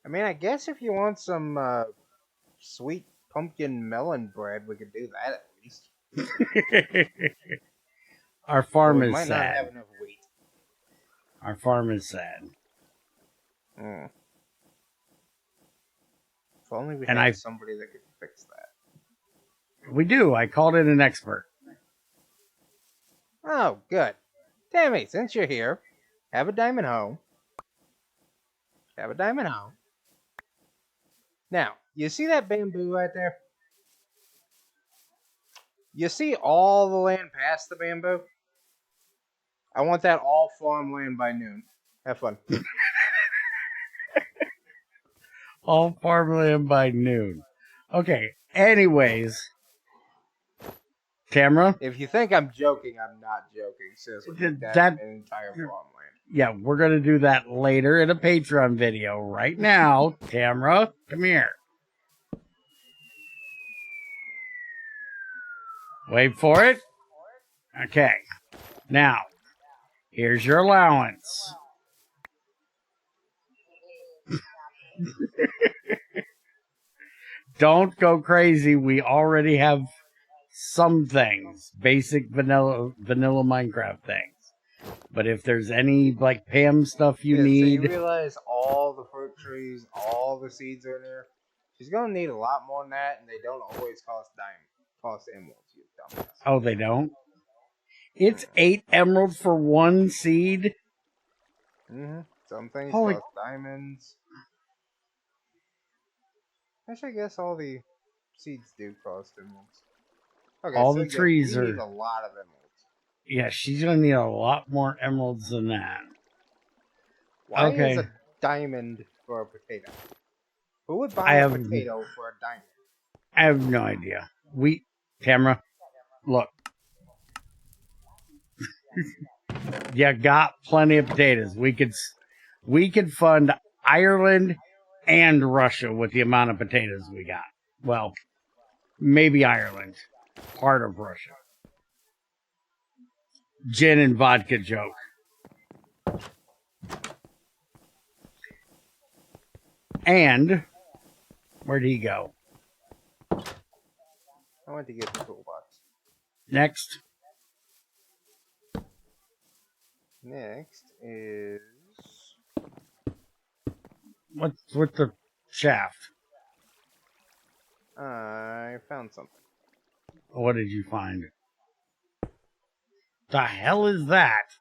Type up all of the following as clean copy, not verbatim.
I mean, I guess if you want some sweet pumpkin melon bread, we could do that at least. Our But farm we is might not sad. have enough wheat. Our farm is sad. Mm. If only we And had somebody that could fix that. we do. I called in an expert. Oh, good. Tammy, since you're here, have a diamond hoe. Have a diamond hoe. Now, you see that bamboo right there? You see all the land past the bamboo? I want that all farmland by noon. Have fun. All farmland by noon. Okay. Anyways, Tamara. If you think I'm joking, I'm not joking. Seriously, that's an entire farmland. Yeah, we're gonna do that later in a Patreon video. Right now, Tamara, come here. Wait for it. Okay. Now, here's your allowance. Don't go crazy. We already have some things, basic vanilla Minecraft things. But if there's any like Pam stuff you need, so you realize all the fruit trees, all the seeds are in there. She's gonna need a lot more than that, and they don't always cost emeralds. You dumbass. Oh, they don't. It's 8 emeralds for one seed. Some things cost diamonds. Actually, I guess all the seeds do cost emeralds. Okay, all so the trees you are. need a lot of emeralds. Yeah, she's gonna need a lot more emeralds than that. Why is a diamond for a potato? Who would buy a potato for a diamond? I have no idea. Tamara, look. You got plenty of potatoes. We could fund Ireland and Russia with the amount of potatoes we got. Well, maybe Ireland, part of Russia. Gin and vodka joke. And where'd he go? I went to get the toolbox. Next is what's with the shaft? I found something. What did you find? The hell is that?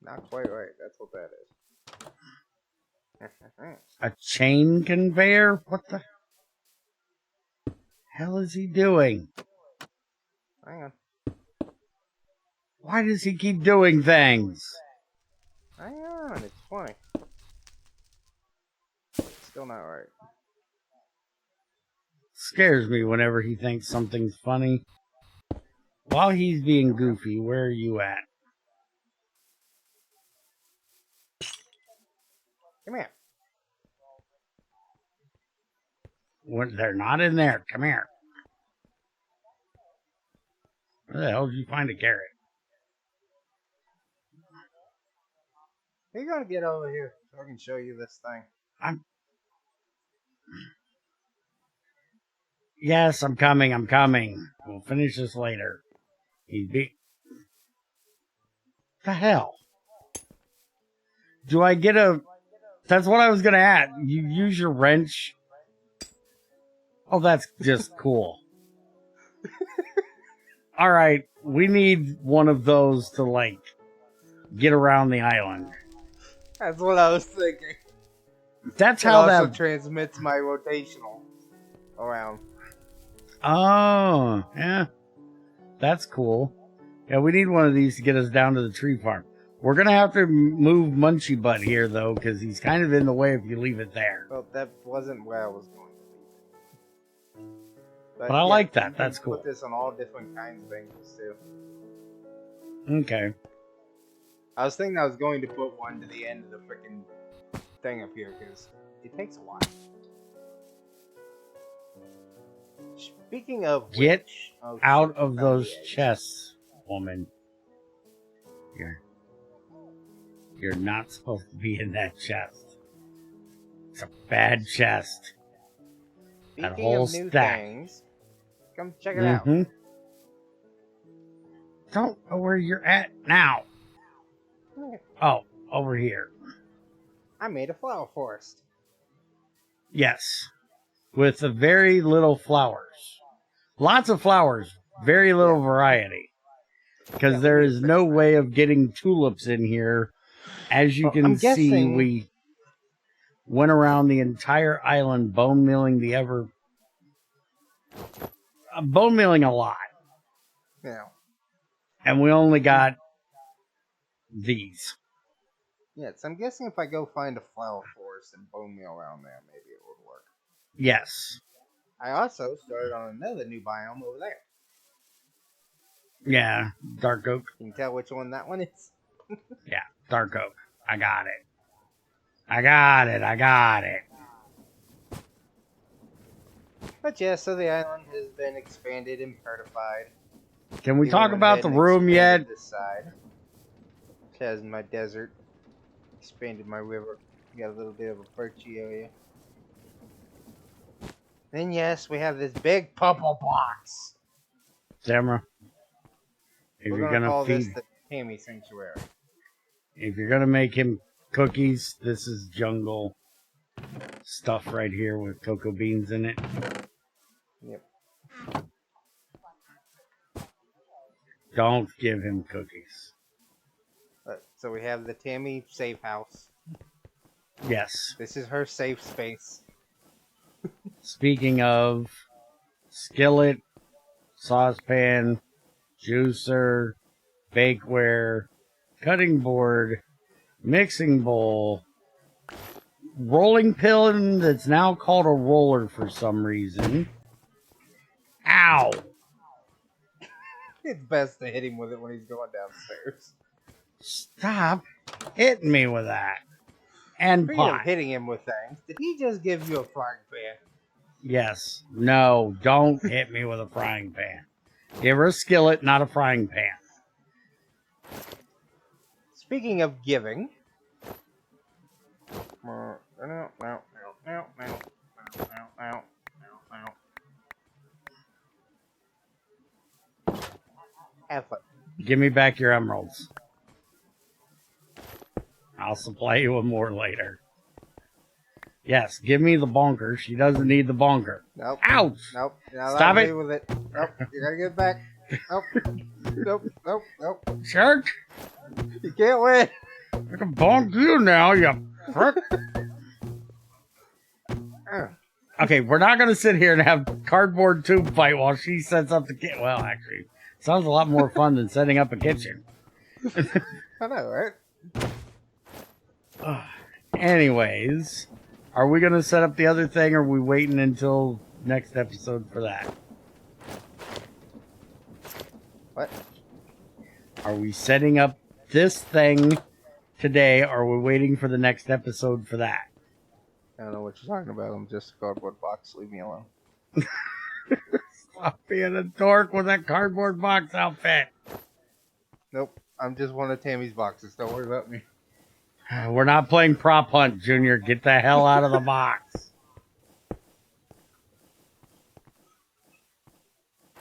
Not quite right. That's what that is. A chain conveyor? What the hell is he doing? Hang on. Why does he keep doing things? Hang on, it's funny. Still not right. Scares me whenever he thinks something's funny. While he's being goofy, where are you at? Come here. They're not in there. Come here. Where the hell did you find a carrot? You're gonna get over here so I can show you this thing. Yes, I'm coming. We'll finish this later. The hell? Do I get a... That's what I was gonna add. You use your wrench. Oh, that's just cool. Alright, we need one of those to, like, get around the island. That's what I was thinking. That's how that... It also transmits my rotational around. Oh, yeah. That's cool. Yeah, we need one of these to get us down to the tree farm. We're going to have to move Munchie Butt here, though, because he's kind of in the way if you leave it there. Well, that wasn't where I was going to leave it. But I like that. That's cool. Put this on all different kinds of angles, too. Okay. I was thinking I was going to put one to the end of the freaking thing up here, because it takes a while. Speaking of Get out of those chests, woman. You're not supposed to be in that chest. It's a bad chest. That Speaking whole of new stack. things, come check it out. Mm-hmm. Don't know where you're at now. Oh, over here. I made a flower forest. Yes. With a very little flowers. Lots of flowers. Very little variety. Because Yeah, we there need to is fix no that. way of getting tulips in here. As you Well, can I'm see, guessing. we went around the entire island bone milling bone milling a lot. Yeah. And we only got these. Yes, I'm guessing if I go find a flower forest and bone meal around there, maybe it would work. Yes. I also started on another new biome over there. Yeah. Dark oak. Can you tell which one that one is? Yeah. Dark oak. I got it. I got it. But yeah, so the island has been expanded and certified. Can we We talk went about ahead the and room expanded yet? this side. Which has my desert. Expanded my river. Got a little bit of a perchy area. Then yes, we have this big purple box. Tamara, if We're you're gonna gonna call feed, this the Tammy Sanctuary. if you're gonna make him cookies, this is jungle stuff right here with cocoa beans in it. Yep. Don't give him cookies. So we have the Tammy safe house. Yes. This is her safe space. Speaking of skillet, saucepan, juicer, bakeware, cutting board, mixing bowl, rolling pin that's now called a roller for some reason. Ow! It's best to hit him with it when he's going downstairs. Stop hitting me with that. And Speaking of pot. hitting him with things, did he just give you a frying pan? Yes. No, don't hit me with a frying pan. Give her a skillet, not a frying pan. Speaking of giving. Have fun. Give me back your emeralds. I'll supply you with more later. Yes, give me the bonker. She doesn't need the bonker. Nope. Ouch! Nope. You're not Stop allowed to it. play with it. Nope. You gotta get it back. Nope. Nope. Nope. Nope. Shark! You can't win. I can bonk you now, you prick. Okay, we're not going to sit here and have cardboard tube fight while she sets up the kitchen. Well, actually, sounds a lot more fun than setting up a kitchen. I know, right? Anyways, are we going to set up the other thing, or are we waiting until next episode for that? What? Are we setting up this thing today, or are we waiting for the next episode for that? I don't know what you're talking about. I'm just a cardboard box. Leave me alone. Stop being a dork with that cardboard box outfit. Nope. I'm just one of Tammy's boxes. Don't worry about me. We're not playing prop hunt, Junior. Get the hell out of the box.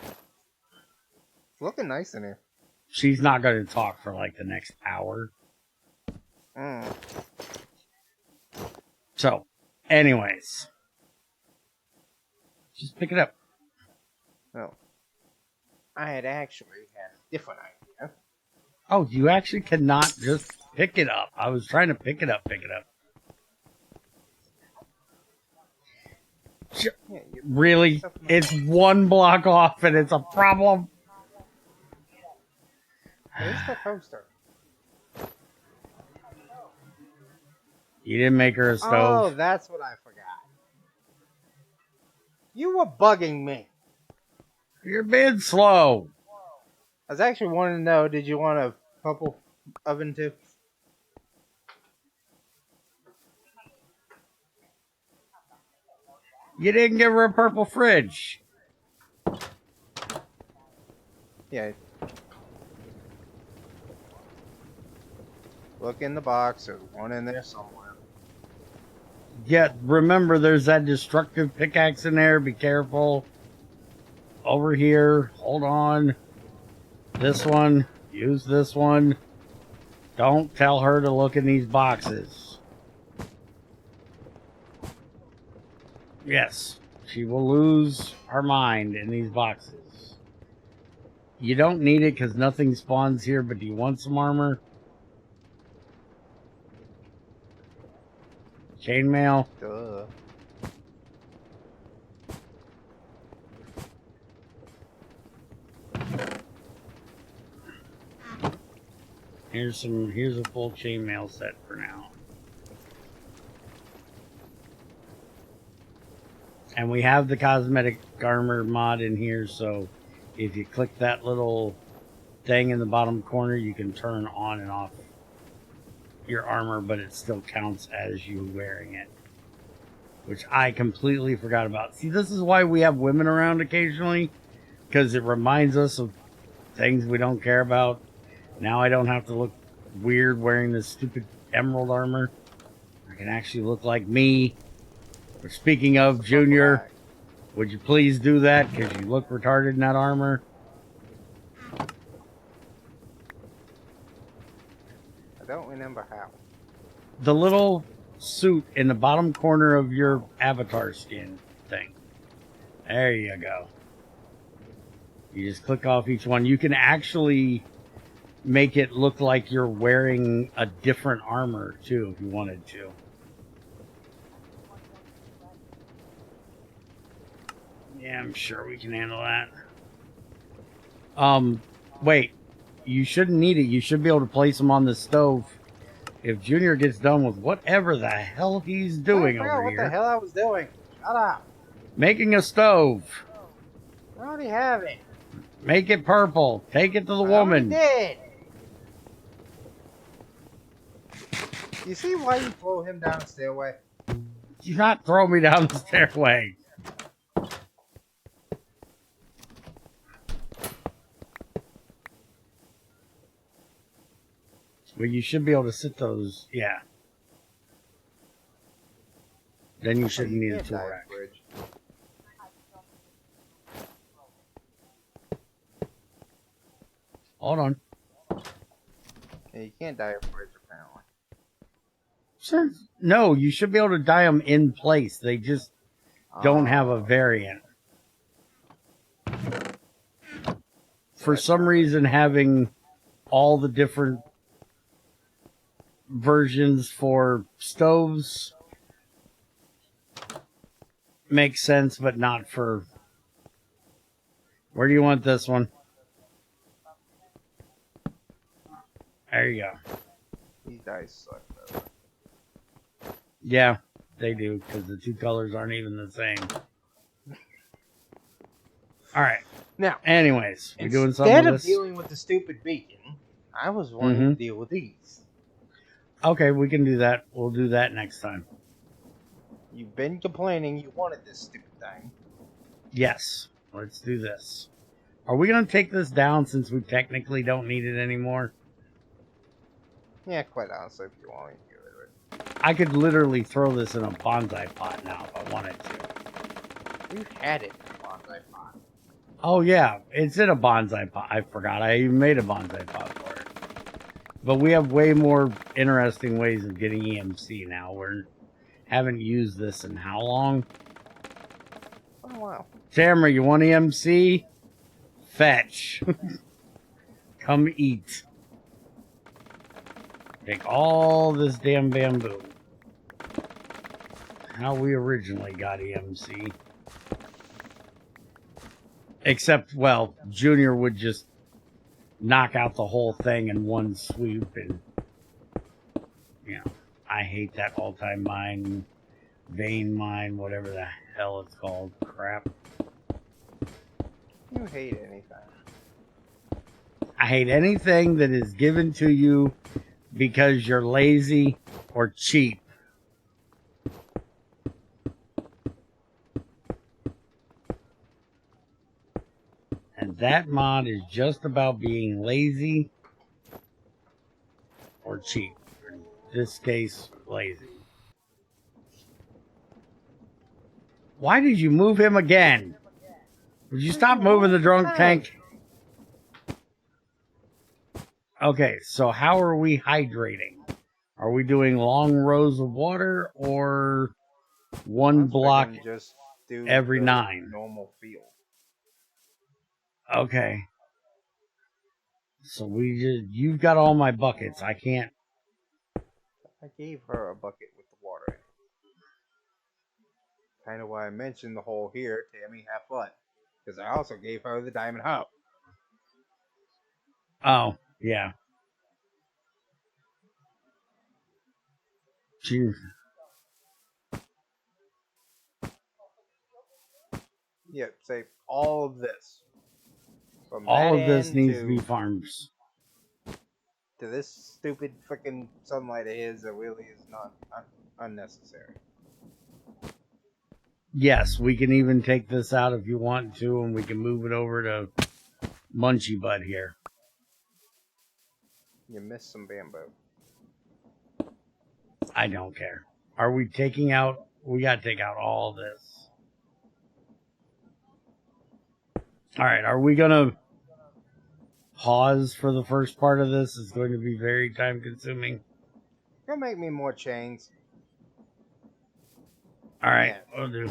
It's looking nice in here. She's not going to talk for like the next hour. So, anyways. Just pick it up. No. I had actually had a different idea. Oh, you actually cannot just pick it up. I was trying to pick it up. Yeah, Really? It's one block off and it's a problem? Where's the toaster? You didn't make her a Oh, stove. that's what I forgot. You were bugging me. You're being slow. I was actually wanting to know, did you want a purple oven too? You didn't give her a purple fridge. Yeah. Look in the box. There's one in there somewhere. Yeah, remember there's that destructive pickaxe in there. Be careful. Over here. Hold on. This one. Use this one. Don't tell her to look in these boxes. Yes, she will lose her mind in these boxes. You don't need it because nothing spawns here, but do you want some armor? Chainmail. Duh. Here's a full chainmail set for now. And we have the cosmetic armor mod in here, so if you click that little thing in the bottom corner, you can turn on and off your armor, but it still counts as you wearing it. Which I completely forgot about. See, this is why we have women around occasionally, because it reminds us of things we don't care about. Now I don't have to look weird wearing this stupid emerald armor. I can actually look like me. But speaking of, Junior, would you please do that? Because you look retarded in that armor. I don't remember how. The little suit in the bottom corner of your avatar skin thing. There you go. You just click off each one. You can actually make it look like you're wearing a different armor too if you wanted to. Yeah, I'm sure we can handle that. Wait. You shouldn't need it. You should be able to place them on the stove if Junior gets done with whatever the hell he's doing I forgot over what here. the hell I was doing. Shut up. Making a stove. I already have it. Make it purple. Take it to the I woman. already did. You see why you throw him down the stairway? Do not throw me down the stairway. Well, you should be able to sit those. Yeah. Then you shouldn't need a tool rack. Hold on. Yeah, you can't die of bridge apparently. Sure. No, you should be able to dye them in place. They just don't have a variant. For some reason, having all the different versions for stoves makes sense, but not for... Where do you want this one? There you go. These dice suck though. Yeah, they do, because the two colors aren't even the same. Alright. Now, anyways, we doing something instead with of this? dealing with the stupid beacon, I was wanting to deal with these. Okay, we can do that. We'll do that next time. You've been complaining you wanted this stupid thing. Yes, let's do this. Are we going to take this down since we technically don't need it anymore? Yeah, quite honestly, if you want to get rid of it. I could literally throw this in a bonsai pot now if I wanted to. You had it in a bonsai pot. Oh yeah, it's in a bonsai pot. I forgot. I even made a bonsai pot for it. But we have way more interesting ways of getting EMC now. We haven't used this in how long? Oh wow. Tamara, you want EMC? Fetch. Come eat. Take all this damn bamboo. How we originally got EMC. Except, well, Junior would just knock out the whole thing in one swoop, and you know, I hate that all-time mine, vein mine, whatever the hell it's called. Crap. You hate anything. I hate anything that is given to you because you're lazy or cheap. And that mod is just about being lazy or cheap. In this case, lazy. Why did you move him again? Would you stop moving the drunk tank? Okay, so how are we hydrating? Are we doing long rows of water or one block Just do every 9? Normal field. Okay. So you've got all my buckets. I can't. I gave her a bucket with the water in it. Kind of why I mentioned the hole here. Tammy, have fun. Because I also gave her the diamond hoe. Oh, yeah. Jeez. Yep, say all of this. From All that of this end needs to be farms. to this stupid freaking sunlight of his that really is not unnecessary. Yes, we can even take this out if you want to, and we can move it over to Munchie Bud here. You missed some bamboo. I don't care. Are we taking out? We got to take out all this. All right, are we going to pause for the first part of this? It's going to be very time consuming. Go make me more chains. All right, Yeah. we'll do.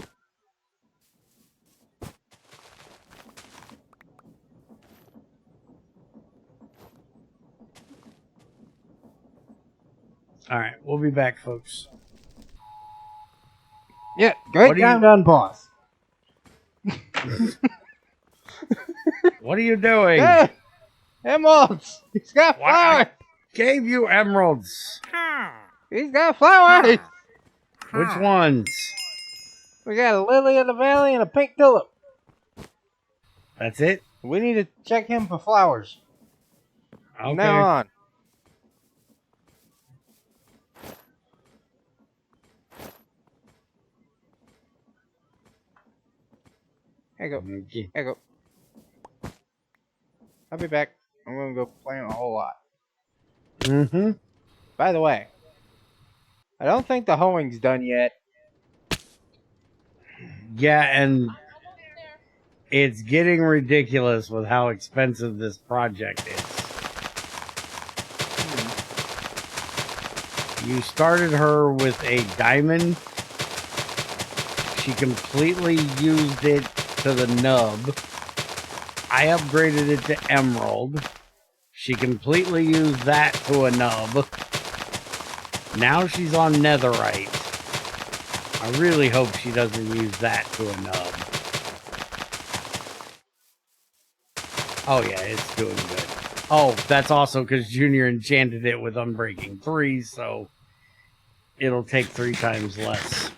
All right, we'll be back, folks. Yeah, great time to unpause. What are you doing? Yeah, emeralds. He's got What? flowers. I gave you emeralds. He's got flowers. Which ones? We got a lily of the valley and a pink tulip. That's it? We need to check him for flowers. Okay. From now on. Here you go. Okay. Here you go. I'll be back. I'm going to go plant a whole lot. Mm-hmm. By the way, I don't think the hoeing's done yet. Yeah, and it's getting ridiculous with how expensive this project is. You started her with a diamond. She completely used it to the nub. I upgraded it to emerald. She completely used that to a nub. Now she's on netherite. I really hope she doesn't use that to a nub. Oh yeah, it's doing good. Oh, that's also because Junior enchanted it with Unbreaking 3, so it'll take 3 times less.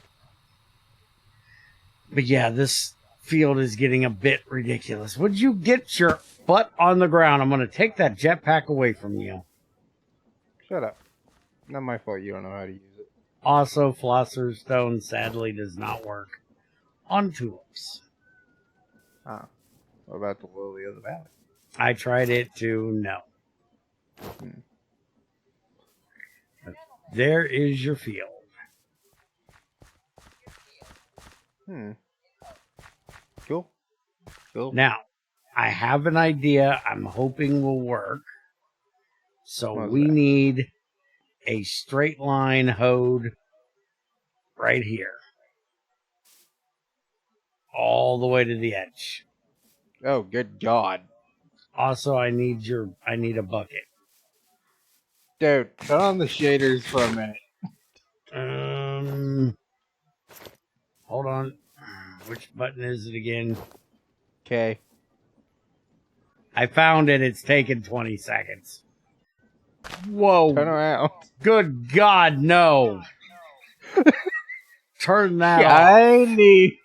But yeah, this field is getting a bit ridiculous. Would you get your butt on the ground? I'm going to take that jetpack away from you. Shut up. Not my fault you don't know how to use it. Also, Philosopher's Stone sadly does not work on tulips. Ah. What about the lily of the valley? I tried it too. No. There is your field. Cool. Cool. Now, I have an idea I'm hoping will work. So What's we that? need a straight line hoed right here. All the way to the edge. Oh, good God. Also, I need a bucket. Dude, turn on the shaders for a minute. Hold on. Which button is it again? Okay. I found it. It's taken 20 seconds. Whoa. Turn around. Good God, no. Turn that off. I need...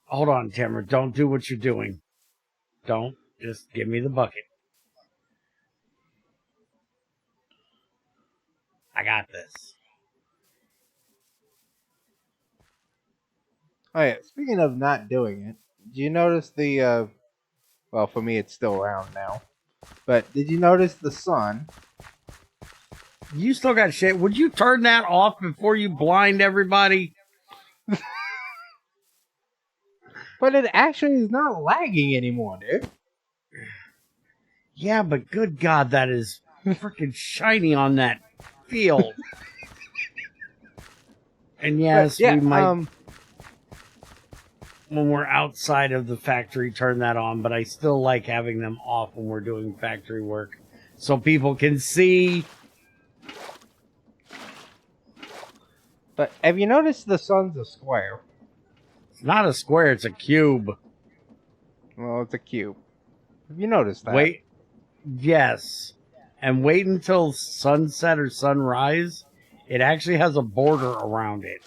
Hold on, Tamara. Don't do what you're doing. Don't. Just give me the bucket. I got this. Oh yeah, speaking of not doing it, did you notice the, well, for me it's still around now, but did you notice the sun? You still got shit. Would you turn that off before you blind everybody? But it actually is not lagging anymore, dude. Yeah, but good God, that is freaking shiny on that field. And yes, But yeah, we might, when we're outside of the factory, turn that on, but I still like having them off when we're doing factory work so people can see. but have you noticed the sun's a square? It's not a square, it's a cube. Well, it's a cube. Have you noticed that? Wait, yes. And wait until sunset or sunrise. It actually has a border around it.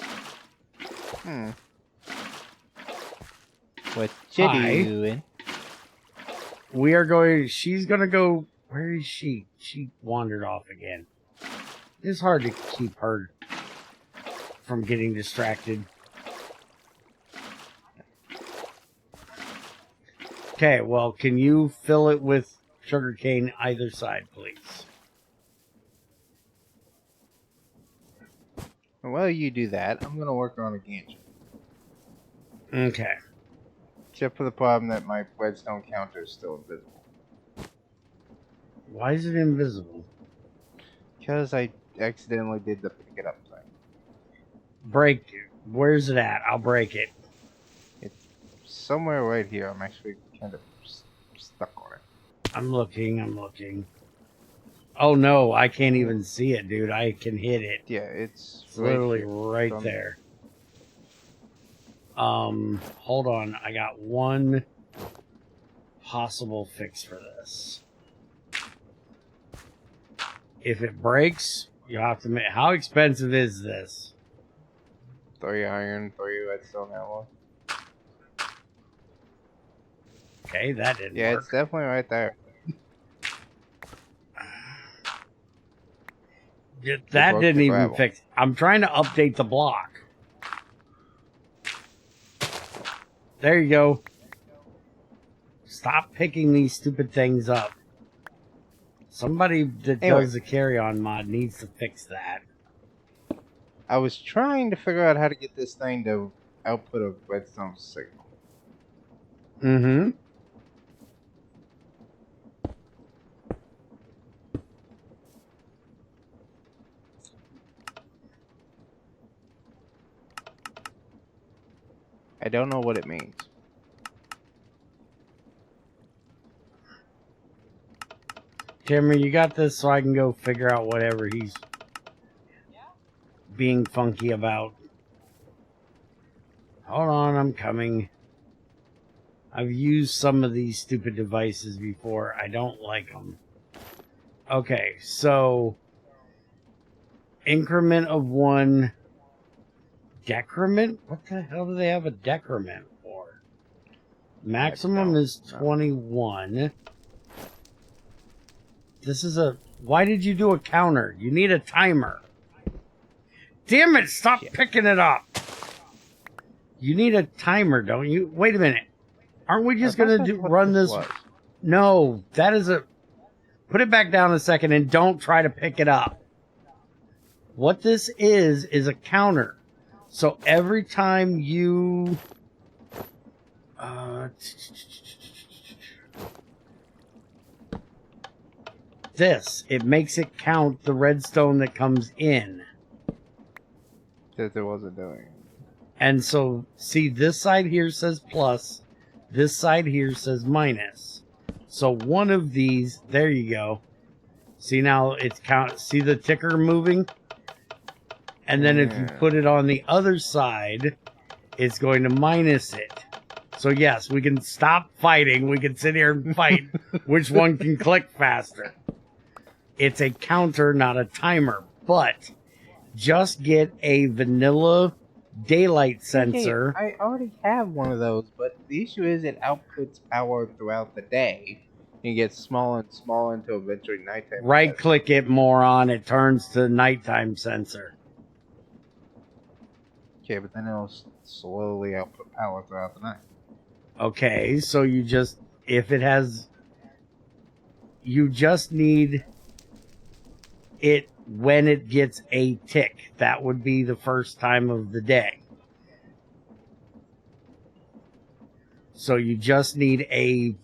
What you Hi. doing? We are going. She's going to go. Where is she? She wandered off again. It's hard to keep her from getting distracted. Okay, well, can you fill it with sugarcane either side, please? While you do that, I'm gonna work on a Gantt. Okay. Except for the problem that my redstone counter is still invisible. Why is it invisible? Because I accidentally did the pick it up thing. Break it. Where's it at? I'll break it. It's somewhere right here. I'm actually kind of stuck on it. I'm looking. Oh no, I can't even see it, dude. I can hit it. Yeah, it's Literally here. right there. Hold on. I got one possible fix for this. If it breaks, you have to make. How expensive is this? 3 iron, 3 redstone alloy. Okay, that didn't Yeah, work. it's definitely right there. That broke didn't the even gravel. fix. I'm trying to update the block. There you go. Stop picking these stupid things up. Somebody that Anyway. does the carry-on mod needs to fix that. I was trying to figure out how to get this thing to output a redstone signal. Mm-hmm. I don't know what it means. Timmy, you got this so I can go figure out whatever he's being funky about. Hold on, I'm coming. I've used some of these stupid devices before. I don't like them. Okay, so increment of 1. Decrement? What the hell do they have a decrement for? Maximum is 21. This is a... Why did you do a counter? You need a timer. Damn it, stop picking it up. You need a timer, don't you? Wait a minute. Aren't we just going to run this? No, that is a... Put it back down a second and don't try to pick it up. What this is a counter. So every time you... it makes it count the redstone that comes in. That it wasn't doing. And so, see, this side here says plus. This side here says minus. So one of these, there you go. See now it's count. See the ticker moving? And then if you put it on the other side, it's going to minus it. So yes, we can stop fighting. We can sit here and fight which one can click faster. It's a counter, not a timer. But just get a vanilla daylight sensor. Hey, I already have one of those, but the issue is it outputs power throughout the day. It gets smaller and smaller until eventually nighttime. Right click it, moron. It turns to nighttime sensor. Okay, but then it'll slowly output power throughout the night. Okay, so you just, if it has, you just need it when it gets a tick. That would be the first time of the day. So you just need a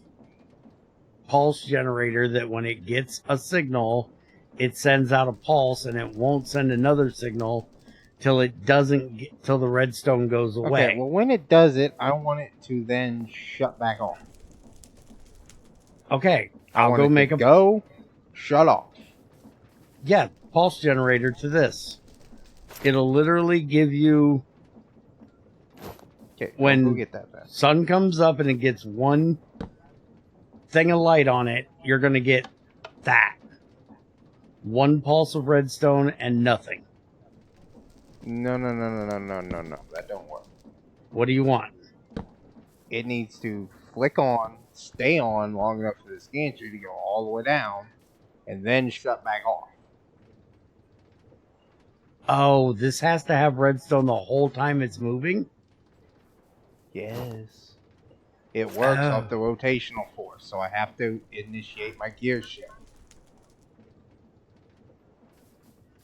pulse generator that when it gets a signal, it sends out a pulse, and it won't send another signal till it doesn't get, till the redstone goes away. Okay, well, when it does it, I want it to then shut back off. Okay, I I'll want go it make to a go, shut off. yeah pulse generator to this. It'll literally give you Okay, when go get that then. sun comes up and it gets one thing of light on it, you're gonna get that one pulse of redstone and nothing. No. That don't work. What do you want? It needs to flick on, stay on long enough for the scan tree to go all the way down, and then shut back off. Oh, this has to have redstone the whole time it's moving? Yes. It works off the rotational force, so I have to initiate my gear shift.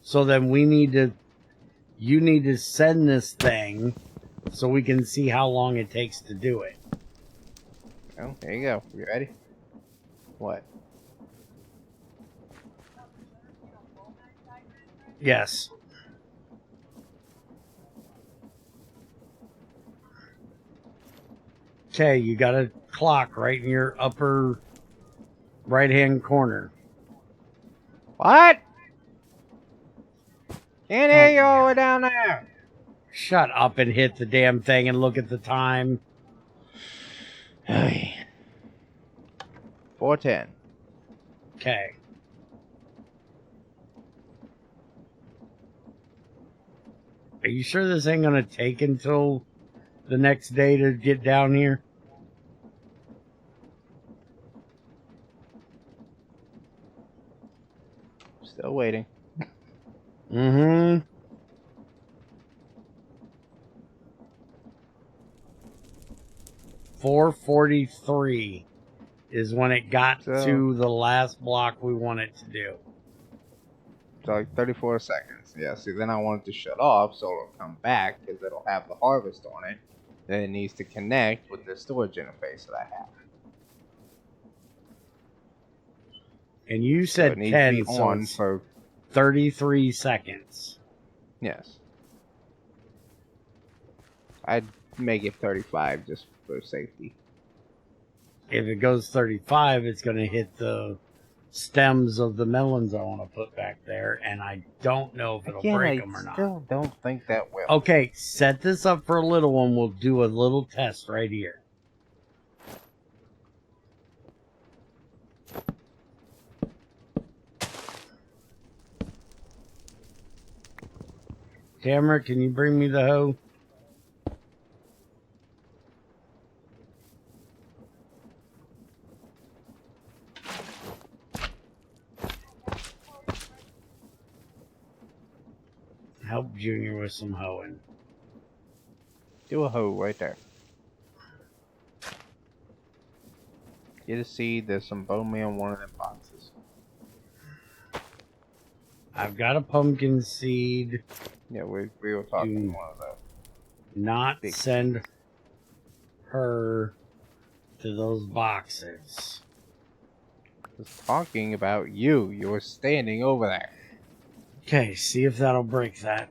So then you need to send this thing so we can see how long it takes to do it. Oh, there you go. You ready? What? Yes. Okay, you got a clock right in your upper right-hand corner. What? Can't hear you all the way down there. Shut up and hit the damn thing and look at the time. 4:10. Okay. Are you sure this ain't gonna take until the next day to get down here? Still waiting. Mm-hmm. 4:43 is when it got to the last block we want it to do. So like 34 seconds. Yeah, see, then I want it to shut off so it'll come back because it'll have the harvest on it. Then it needs to connect with the storage interface that I have. And you So said it needs 10, to be so on it's for 33 seconds. yes. I'd make it 35 just for safety. If it goes 35, it's going to hit the stems of the melons I want to put back there, and I don't know if it'll break them or not. I still don't think that will. Okay, set this up for a little one. We'll do a little test right here. Tamara, can you bring me the hoe? Help Junior with some hoeing. Do a hoe right there. Get a seed. There's some bone meal in one of them boxes. I've got a pumpkin seed. Yeah, we were talking one of those. Not Big send her to those boxes. Just talking about you. You were standing over there. Okay, see if that'll break that.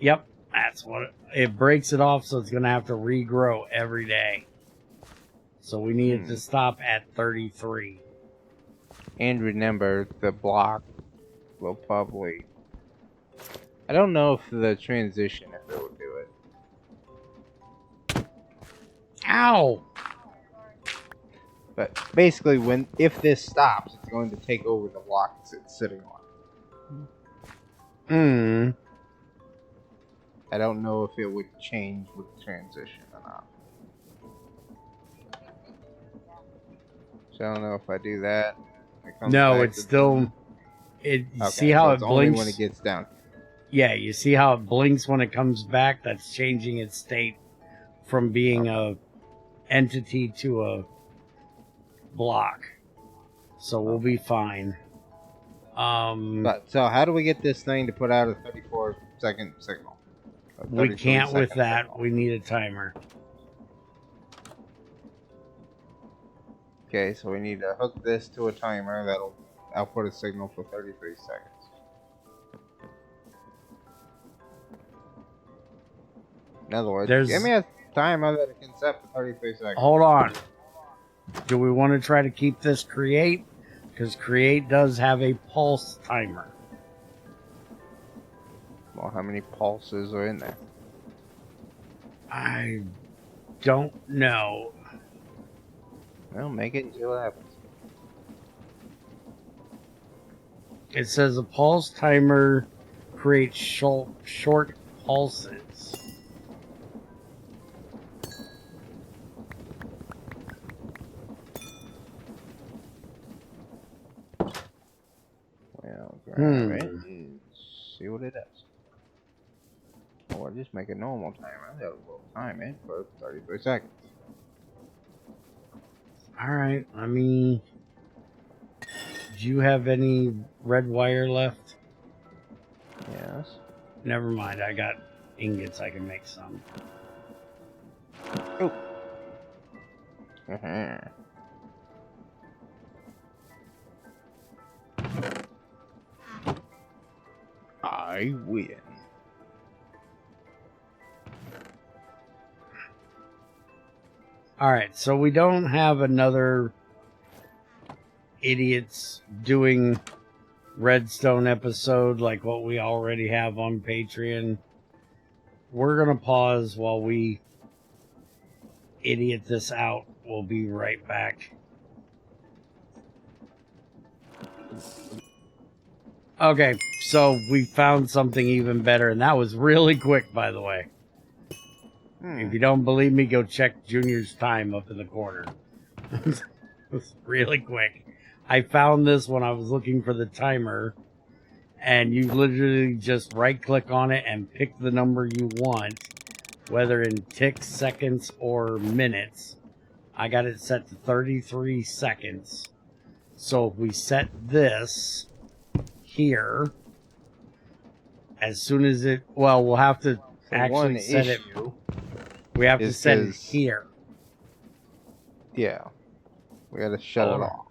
Yep, that's what it breaks it off, so it's going to have to regrow every day. So we need it to stop at 33. And remember, the block will probably... I don't know if the transition, if it will do it. Ow! But basically, if this stops, it's going to take over the block it's sitting on. I don't know if it would change with the transition or not. So I don't know if I do that. No, it's still... You see how it blinks? Only when it gets down. Yeah, you see how it blinks when it comes back? That's changing its state from being a entity to a block. So we'll be fine. So how do we get this thing to put out a 34-second signal? We can't with that. Signal. We need a timer. Okay, so we need to hook this to a timer that'll output a signal for 33 seconds. In other words, give me a timer that can set for 33 seconds. Hold on. Do we want to try to keep this create? Because create does have a pulse timer. Well, how many pulses are in there? I don't know. Well, make it and see what happens. It says a pulse timer creates short pulses. Well, grab it and see what it does. Or just make a normal timer that will time it for 33 seconds. Alright, let me... Do you have any red wire left? Yes. Never mind, I got ingots, I can make some. Oh. I win. Alright, so we don't have another idiots doing redstone episode like what we already have on Patreon. We're gonna pause while we idiot this out. We'll be right back. Okay, so we found something even better, and that was really quick, by the way. If you don't believe me, go check Junior's time up in the corner. It was really quick. I found this when I was looking for the timer, and you literally just right-click on it and pick the number you want, whether in ticks, seconds, or minutes. I got it set to 33 seconds. So if we set this here, as soon as it... Well, we'll have to actually set it... We have to set it here. Yeah. We gotta shut it off.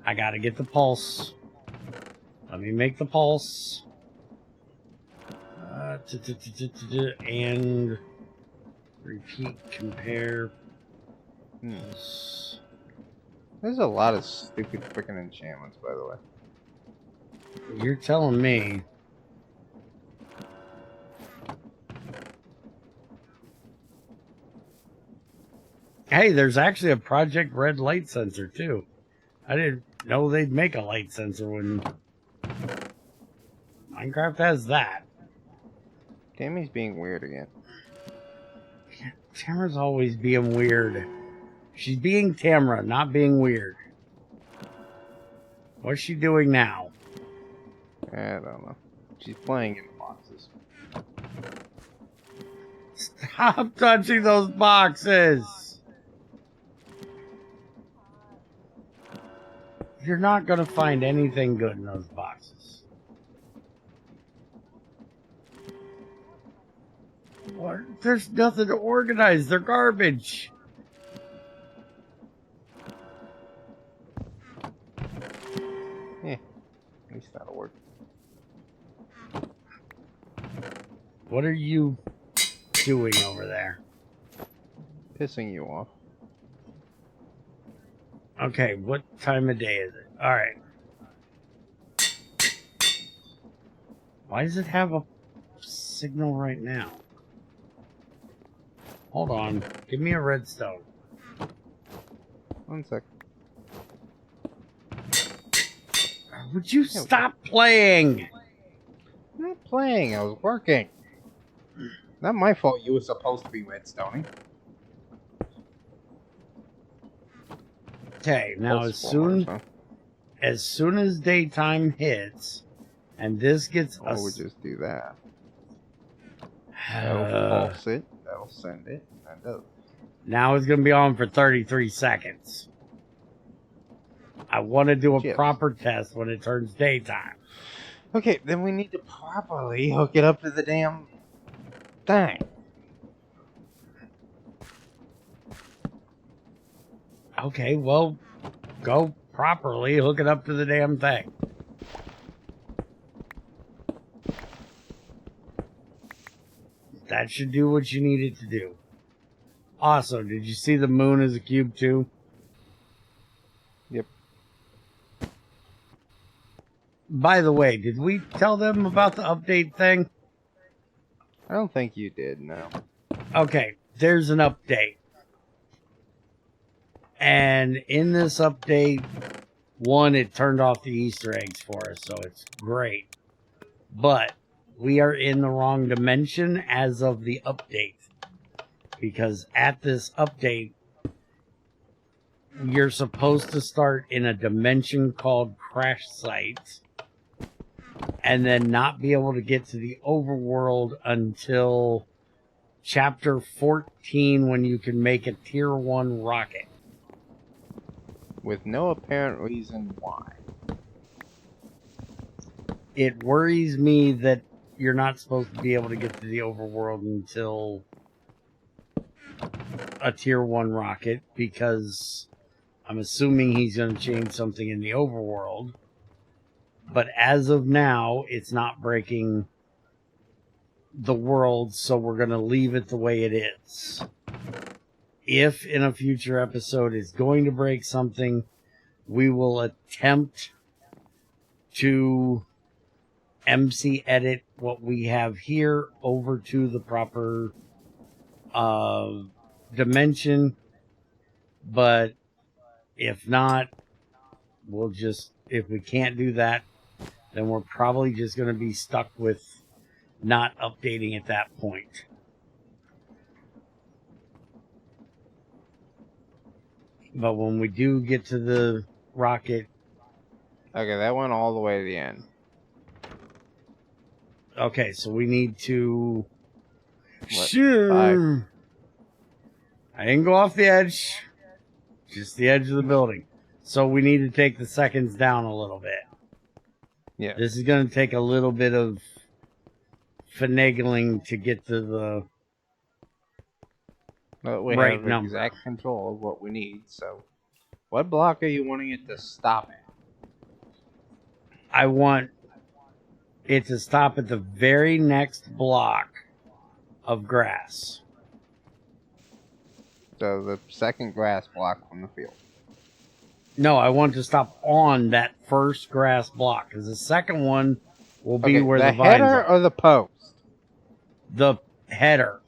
I gotta get the pulse. Let me make the pulse. And repeat, compare. There's a lot of stupid freaking enchantments, by the way. You're telling me. Hey, there's actually a Project Red light sensor, too. I didn't know they'd make a light sensor when Minecraft has that. Tammy's being weird again. Tamara's always being weird. She's being Tamara, not being weird. What's she doing now? I don't know. She's playing in the boxes. Stop touching those boxes! You're not going to find anything good in those boxes. What? There's nothing to organize. They're garbage. Yeah, at least that'll work. What are you doing over there? Pissing you off. Okay, what time of day is it? Alright. Why does it have a signal right now? Hold on. Give me a redstone. 1 sec. Would you stop playing? I'm not playing. I was working. Not my fault you were supposed to be redstoning. Okay, now as soon as daytime hits, and this gets I would just do that. That'll pulse it. That'll send it. That does. Now it's gonna be on for 33 seconds. I want to do a proper test when it turns daytime. Okay, then we need to properly hook it up to the damn thing. Okay, well, go properly, hook it up to the damn thing. That should do what you need it to do. Also, did you see the moon as a cube too? Yep. By the way, did we tell them about the update thing? I don't think you did, no. Okay, there's an update. And in this update, one, it turned off the Easter eggs for us, so it's great. But we are in the wrong dimension as of the update. Because at this update, you're supposed to start in a dimension called Crash Site and then not be able to get to the overworld until chapter 14 when you can make a tier 1 rocket. With no apparent reason why. It worries me that you're not supposed to be able to get to the overworld until a tier 1 rocket, because I'm assuming he's going to change something in the overworld. But as of now, it's not breaking the world, so we're going to leave it the way it is. If in a future episode it's going to break something, we will attempt to MC edit what we have here over to the proper dimension. But if not, we'll just, if we can't do that, then we're probably just going to be stuck with not updating at that point. But when we do get to the rocket... Okay, that went all the way to the end. Okay, so we need to... What? I didn't go off the edge. Just the edge of the building. So we need to take the seconds down a little bit. Yeah. This is going to take a little bit of finagling to get to the We right have number. Exact control of what we need, so... What block are you wanting it to stop at? I want it to stop at the very next block of grass. So the second grass block from the field. No, I want to stop on that first grass block, because the second one will be where the vines header are. or the post? The header.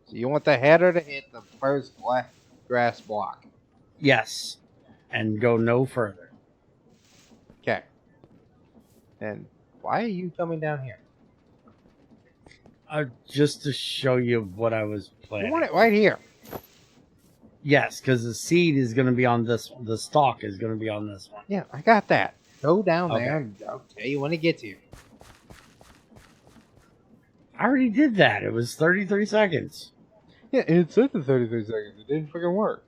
So you want the header to hit the first grass block. Yes. And go no further. Okay. And why are you coming down here? Just to show you what I was planning. You want it right here. Yes, because the seed is going to be on this one. The stalk is going to be on this one. Yeah, I got that. Go down Okay. there and I'll tell you when it gets here. I already did that. It was 33 seconds. Yeah, it said the 33 seconds. It didn't freaking work.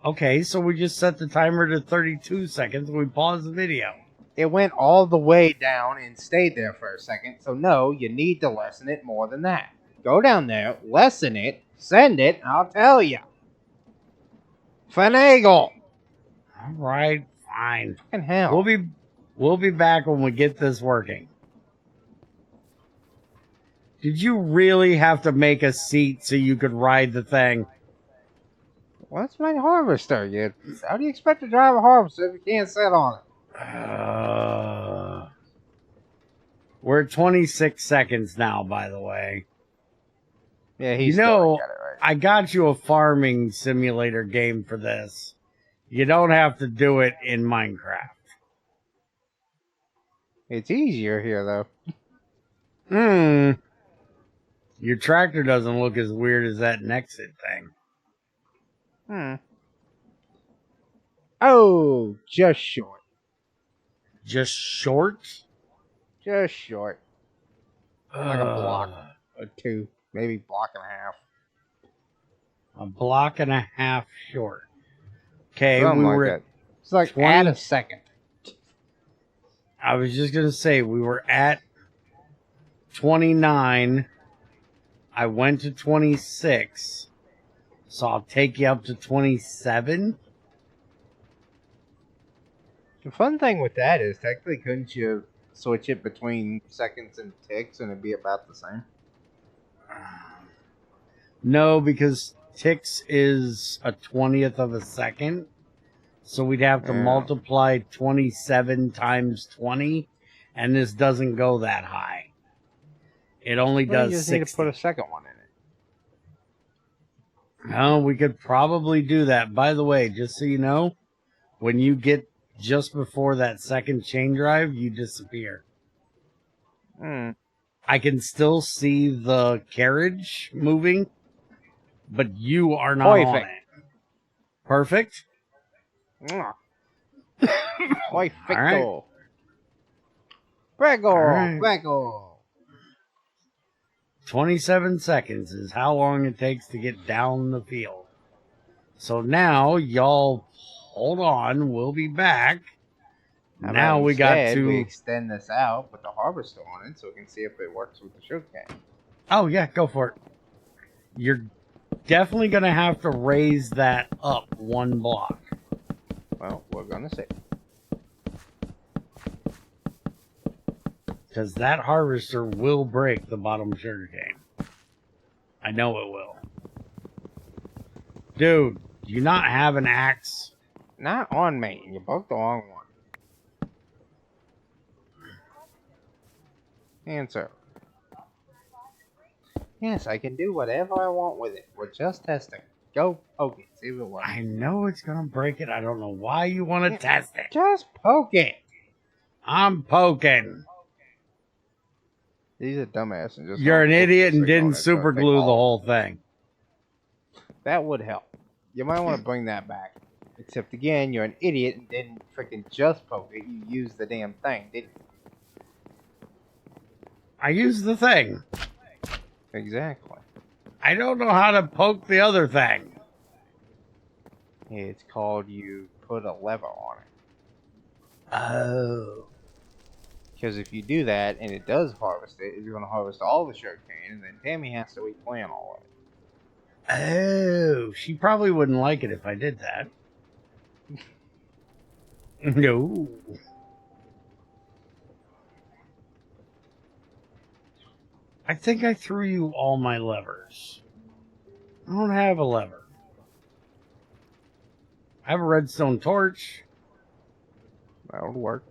Okay, so we just set the timer to 32 seconds and we pause the video. It went all the way down and stayed there for a second. So no, you need to lessen it more than that. Go down there, lessen it, send it, and I'll tell you. Finagle. All right, fine. Fucking hell. We'll be back when we get this working. Did you really have to make a seat so you could ride the thing? Well, that's my harvester. How do you expect to drive a harvester if you can't sit on it? We're at 26 seconds now, by the way. Yeah, he's You know, got it right. I got you a farming simulator game for this. You don't have to do it in Minecraft. It's easier here, though. Your tractor doesn't look as weird as that Nexit thing. Oh, just short. Just short? Just short. Like a block or two. Maybe block and a half. A block and a half short. Okay, Something we like were that. It's like 20. add a second. I was just going to say, we were at 29. I went to 26. So I'll take you up to 27. The fun thing with that is, technically, couldn't you switch it between seconds and ticks and it'd be about the same? No, because ticks is a 20th of a second. So we'd have to Yeah. multiply 27 times 20, and this doesn't go that high. It only Well, you does just need to 60. put a second one in it. Oh, we could probably do that. By the way, just so you know, when you get just before that second chain drive, you disappear. Hmm. I can still see the carriage moving, but you are not on Perfect. it. Perfect. Mwah. All right. Perfecto. Prego. All right. Prego. 27 seconds is how long it takes to get down the field. So now, y'all hold on. We'll be back. How about Now we got instead we to... extend this out, put the harvester on it, so we can see if it works with the sugarcane. Oh, yeah, go for it. You're definitely going to have to raise that up one block. Well, we're gonna see. Because that harvester will break the bottom sugarcane. I know it will. Dude, do you not have an axe? Not on me. You broke the wrong one. Answer. Yes, I can do whatever I want with it. We're just testing. Go poke it. See if it works. I know it's going to break it. I don't know why you want to test it. Just poke it. I'm poking. He's a dumbass and just. You're an idiot and didn't on it, so super I think glue the all- whole thing. That would help. You might want to bring that back. Except again, you're an idiot and didn't freaking just poke it. You used the damn thing, didn't you? I used the thing. Exactly. I don't know how to poke the other thing. It's called you put a lever on it. Oh. Because if you do that and it does harvest it, it's going to harvest all the sugarcane, and then Tammy has to replant all of it. Oh. She probably wouldn't like it if I did that. No. I think I threw you all my levers. I don't have a lever. I have a redstone torch. That would work.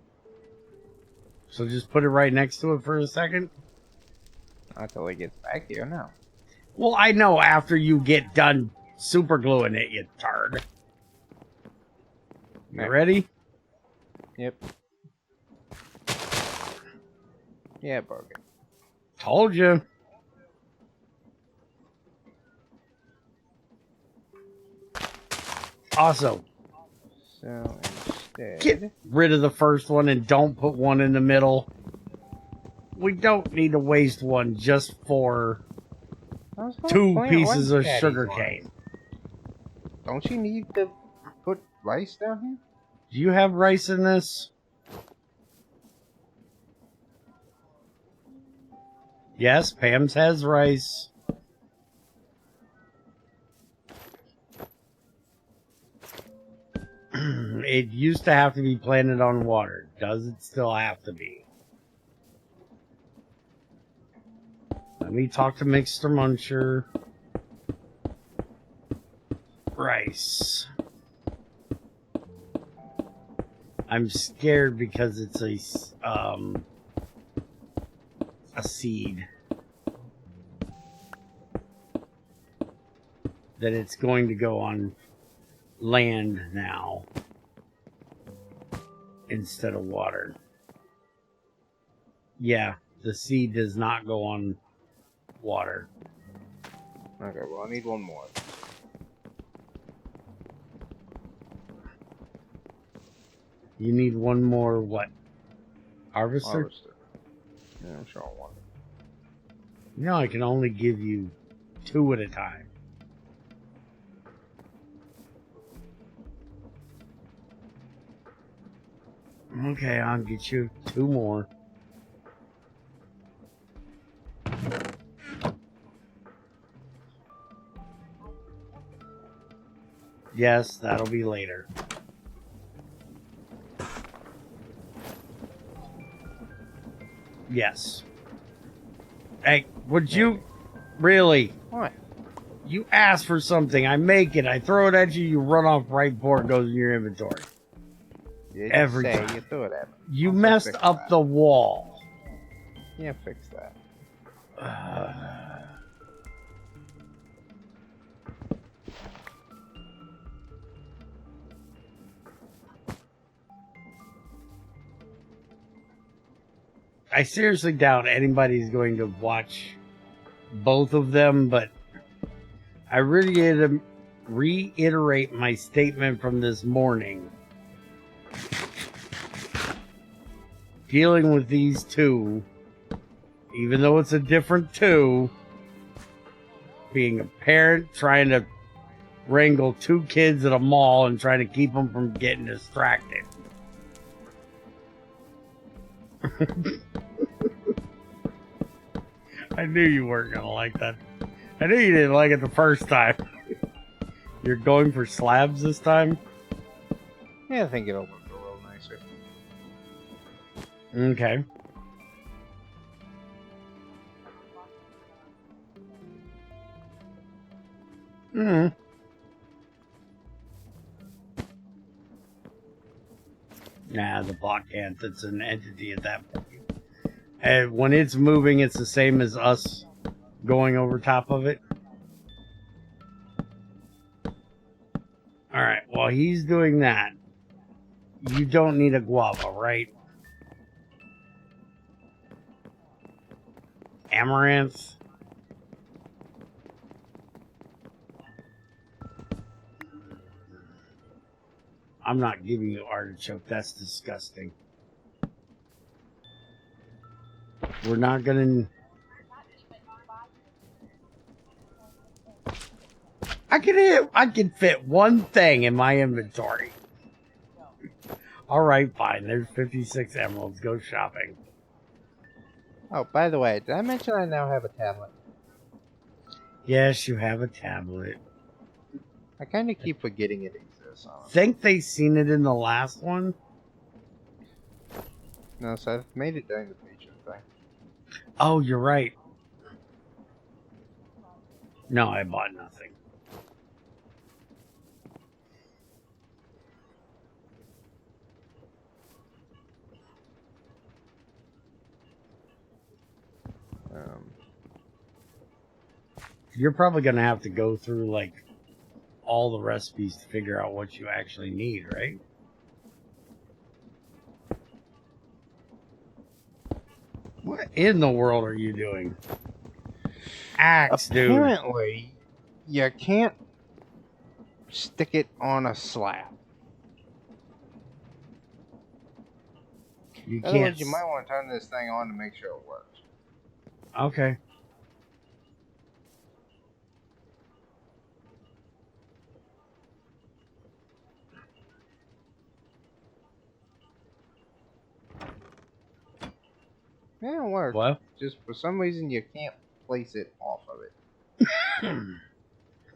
So just put it right next to it for a second. Not till he gets back here now. Well, I know after you get done super gluing it, you turd. You ready? Yep. Yeah, broke it. Told you. Also, So instead, get rid of the first one and don't put one in the middle. We don't need to waste one just for I was gonna 2 plant pieces rice of paddies sugar on it. cane. Don't you need to put rice down here? Do you have rice in this? Yes, Pam's has rice. It used to have to be planted on water. Does it still have to be? Let me talk to Mixer Muncher. Rice. I'm scared because it's a seed. That it's going to go on land now instead of water. Yeah, the seed does not go on water. Okay, well, I need one more. You need one more what? Harvester? Harvester. Yeah, I'm sure I want it. No, I can only give you 2 at a time. Okay, I'll get you 2 more. Yes, that'll be later. Yes. Hey, would you really? What? You ask for something, I make it, I throw it at you, you run off right before it goes in your inventory. You didn't Every say time. you threw it at me. You Also messed fix up that. the wall. Yeah, fix that. I seriously doubt anybody's going to watch both of them, but I really reiterate my statement from this morning. Dealing with these two, even though it's a different two, being a parent trying to wrangle two kids at a mall and trying to keep them from getting distracted. I knew you weren't going to like that. I knew you didn't like it the first time. You're going for slabs this time? Yeah, I think it'll look a little nicer. Okay. Hmm. Nah, the block can't. It's an entity at that point. And when it's moving, it's the same as us going over top of it. Alright, while he's doing that, you don't need a guava, right? Amaranth. I'm not giving you artichoke. That's disgusting. We're not gonna... I can fit one thing in my inventory. Alright, fine. There's 56 emeralds. Go shopping. Oh, by the way, did I mention I now have a tablet? Yes, you have a tablet. I kind of keep forgetting it exists. Think they seen it in the last one? No, so I've made it during the feature thing. Oh, you're right. No, I bought nothing. You're probably going to have to go through, like, all the recipes to figure out what you actually need, right? What in the world are you doing? Axe, dude. Apparently, you can't stick it on a slab. You In other can't. words, you might want to turn this thing on to make sure it works. Okay. Yeah, it works. What? Just for some reason, you can't place it off of it.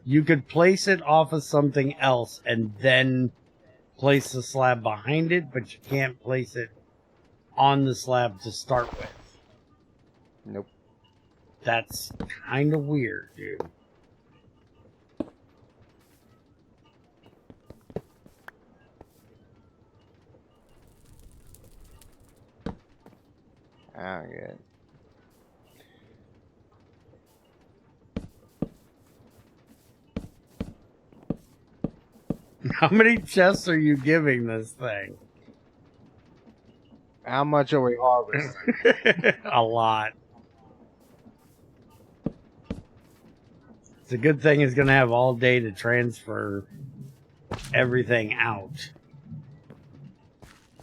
You could place it off of something else and then place the slab behind it, but you can't place it on the slab to start with. Nope. That's kind of weird, dude. Ah, good. How many chests are you giving this thing? How much are we harvesting? A lot. It's a good thing it's going to have all day to transfer everything out.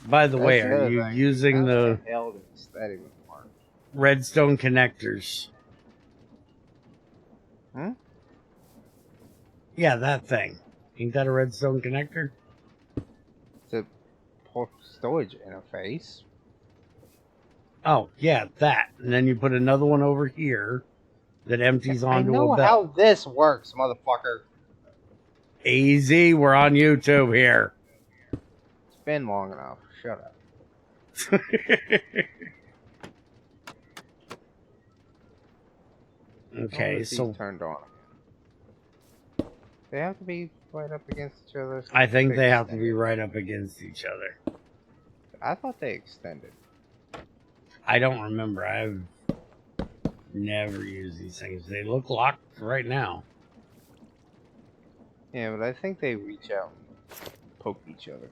By the way, are you using the redstone connectors? Hmm? Yeah, that thing. Ain't that a redstone connector? It's a port storage interface. Oh, yeah, that. And then you put another one over here that empties onto a belt. I know how this works, motherfucker. Easy, we're on YouTube here. It's been long enough. Shut up. I wonder Okay, if these so turned on again. They have to be right up against each other. I think they have to be Extended. right up against each other. I thought they extended. I don't remember. I've never used these things. They look locked right now. Yeah, but I think they reach out and poke each other.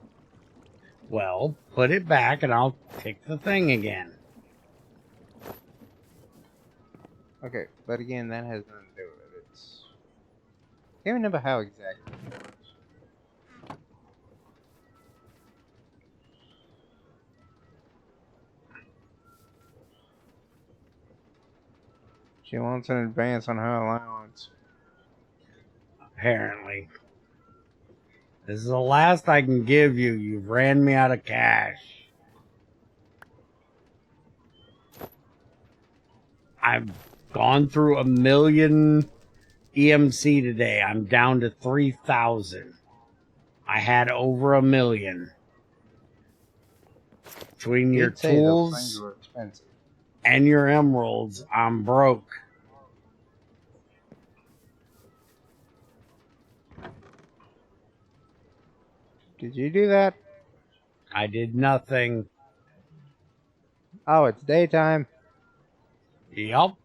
Well, put it back and I'll pick the thing again. Okay, but again, that has nothing to do with it. It's... I can't remember how exactly it works. She wants an advance on her allowance. Apparently. This is the last I can give you. You've ran me out of cash. I've gone through 1,000,000 EMC today. I'm down to 3,000. I had over 1,000,000. Between your Did say those things tools were expensive. and your emeralds, I'm broke. Did you do that? I did nothing. Oh, it's daytime. Yup.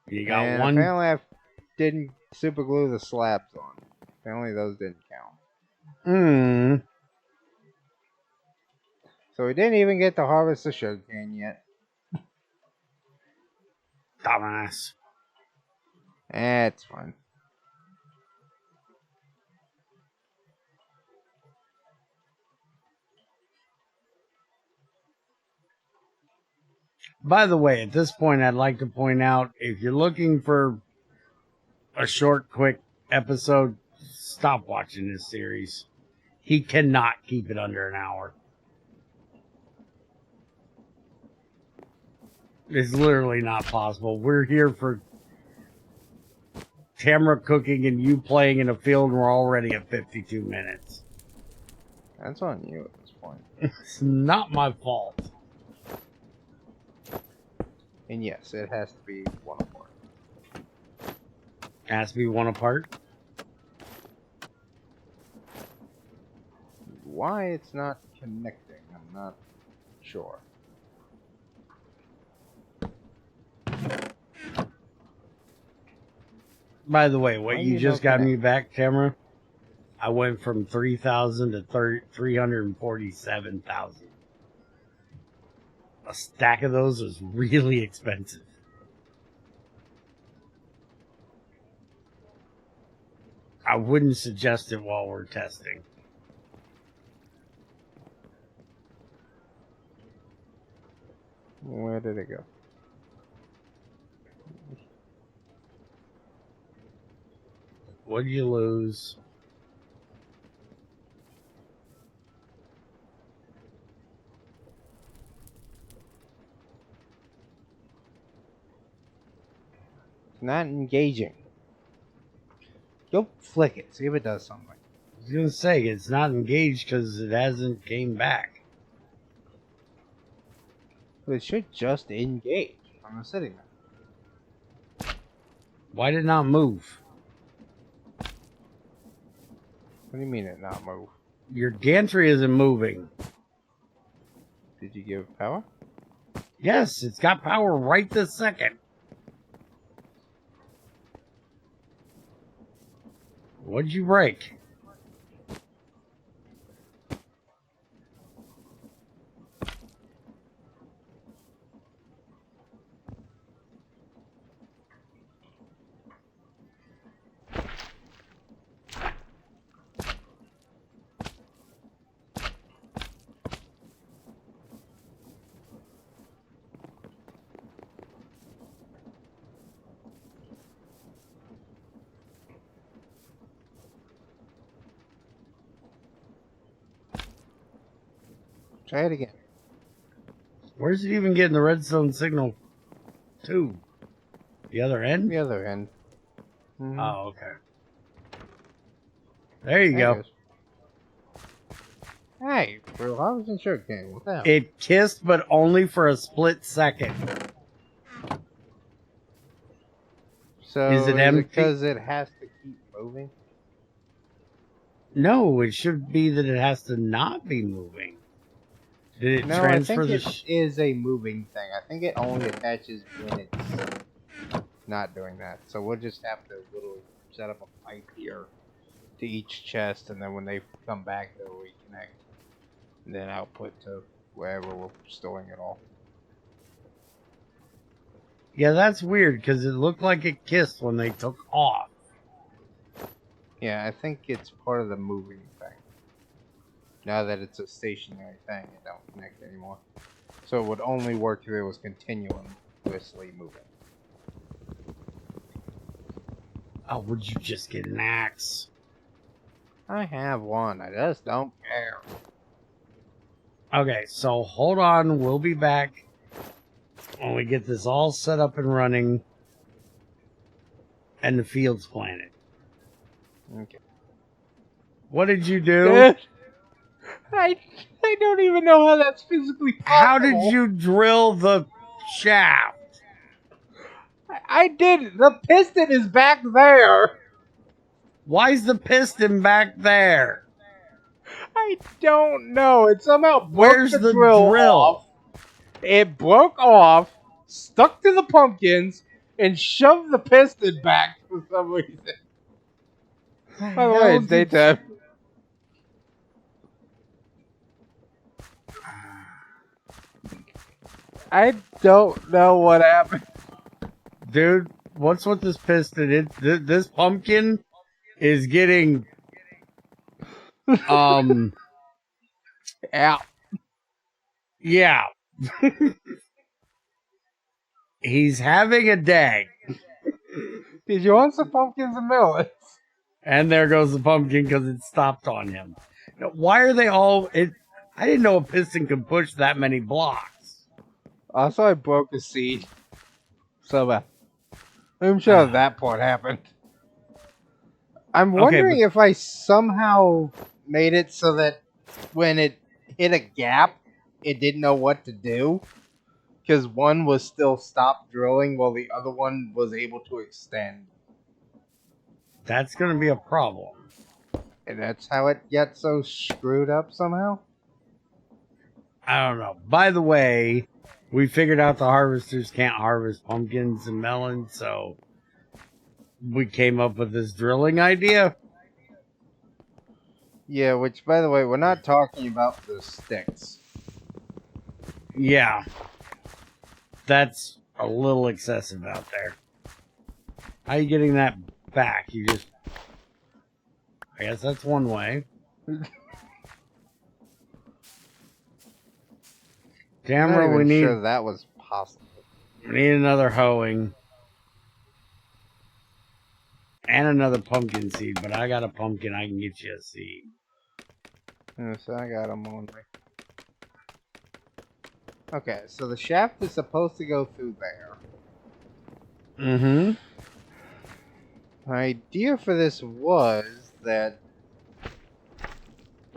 You got And one. apparently I didn't super glue the slabs on. Apparently those didn't count. Hmm. So we didn't even get to harvest the sugarcane yet. Dumbass. It's fine. By the way, at this point, I'd like to point out if you're looking for a short, quick episode, stop watching this series. He cannot keep it under an hour. It's literally not possible. We're here for Tamara cooking and you playing in a field, and we're already at 52 minutes. That's on you at this point. It's not my fault. And yes, it has to be one apart. Has to be one apart. Why it's not connecting, I'm not sure. By the way, what Why you you just no got connect? me back, Tamara, I went from 3,000 to 347,000. A stack of those was really expensive. I wouldn't suggest it while we're testing. Where did it go? What'd you lose? It's not engaging. Go flick it, see if it does something. I was gonna say it's not engaged because it hasn't came back. But it should just engage. I'm sitting there. Why did it not move? What do you mean it not move? Your gantry isn't moving. Did you give power? Yes, it's got power right this second. What'd you break? Try it again. Where's it even getting the redstone signal to? The other end? The other end. Oh, okay. There you There go. it goes. Hey, bro, I wasn't sure it came. What the hell? It kissed, but only for a split second. So, Is it is it empty? because it has to keep moving? No, it should be that it has to not be moving. Did it No, I transfer think the... it is a moving thing. I think it only attaches when it's not doing that. So we'll just have to literally set up a pipe here to each chest, and then when they come back, they'll reconnect. And then output to wherever we're storing it all. Yeah, that's weird, because it looked like it kissed when they took off. Yeah, I think it's part of the moving thing. Now that it's a stationary thing, it don't connect anymore. So it would only work if it was continuously moving. Oh, would you just get an axe? I have one. I just don't care. Okay, so hold on. We'll be back when we get this all set up and running and the fields planted. Okay. What did you do? Dude, I don't even know how that's physically possible. How did you drill the shaft? I did. The piston is back there. Why's the piston back there? I don't know. It somehow broke Where's the the drill drill? off. It broke off, stuck to the pumpkins, and shoved the piston back for some reason. By the way, it's daytime. I don't know what happened. Dude, what's with this piston? This pumpkin is getting Ow. yeah. He's having a day. Did you want some pumpkins and melons? And there goes the pumpkin because it stopped on him. Now, why are they all... I didn't know a piston could push that many blocks. Also, I broke a seed. So, I'm sure that part happened. I'm wondering if I somehow made it so that when it hit a gap, it didn't know what to do. Because one was still stopped drilling while the other one was able to extend. That's going to be a problem. And that's how it gets so screwed up somehow? I don't know. By the way, we figured out the harvesters can't harvest pumpkins and melons, so we came up with this drilling idea. Yeah, which, by the way, we're not talking about the sticks. Yeah. That's a little excessive out there. How are you getting that back? You just... I guess that's one way. Tamara, we need... sure that was possible. We need another hoeing. And another pumpkin seed, but I got a pumpkin, I can get you a seed. Yes, I got them on me. Okay, so the shaft is supposed to go through there. Mm-hmm. My idea for this was that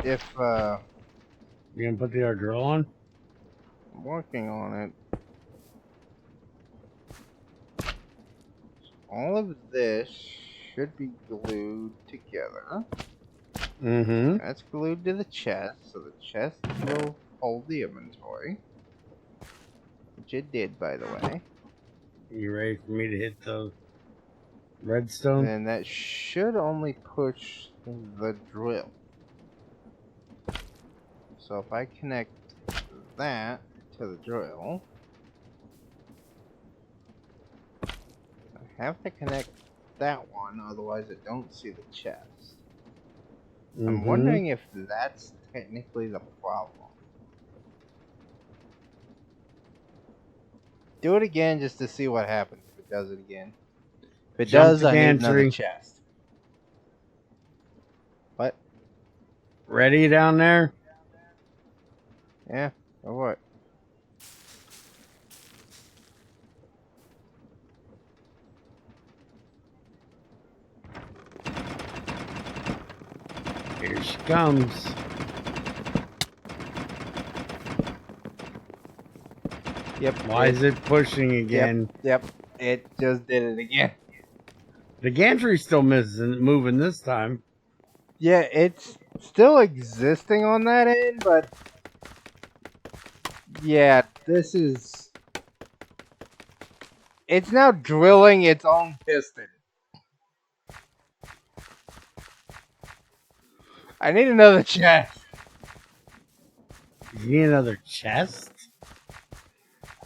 if, You gonna put the drill on? I'm working on it. All of this should be glued together. Mm-hmm. That's glued to the chest, so the chest will hold the inventory. Which it did, by the way. You ready for me to hit the redstone? Then that should only push the drill. So if I connect that to the drill, I have to connect that one, otherwise I don't see the chest. I'm wondering if that's technically the problem. Do it again just to see what happens if it does it again. If it does, I need another chest. What? Ready down there? Yeah, or what? Here she comes. Yep. Why is it pushing again? Yep. It just did it again. The gantry's still moving this time. Yeah, it's still existing on that end, but yeah, this is... It's now drilling its own piston. I need another chest. You need another chest?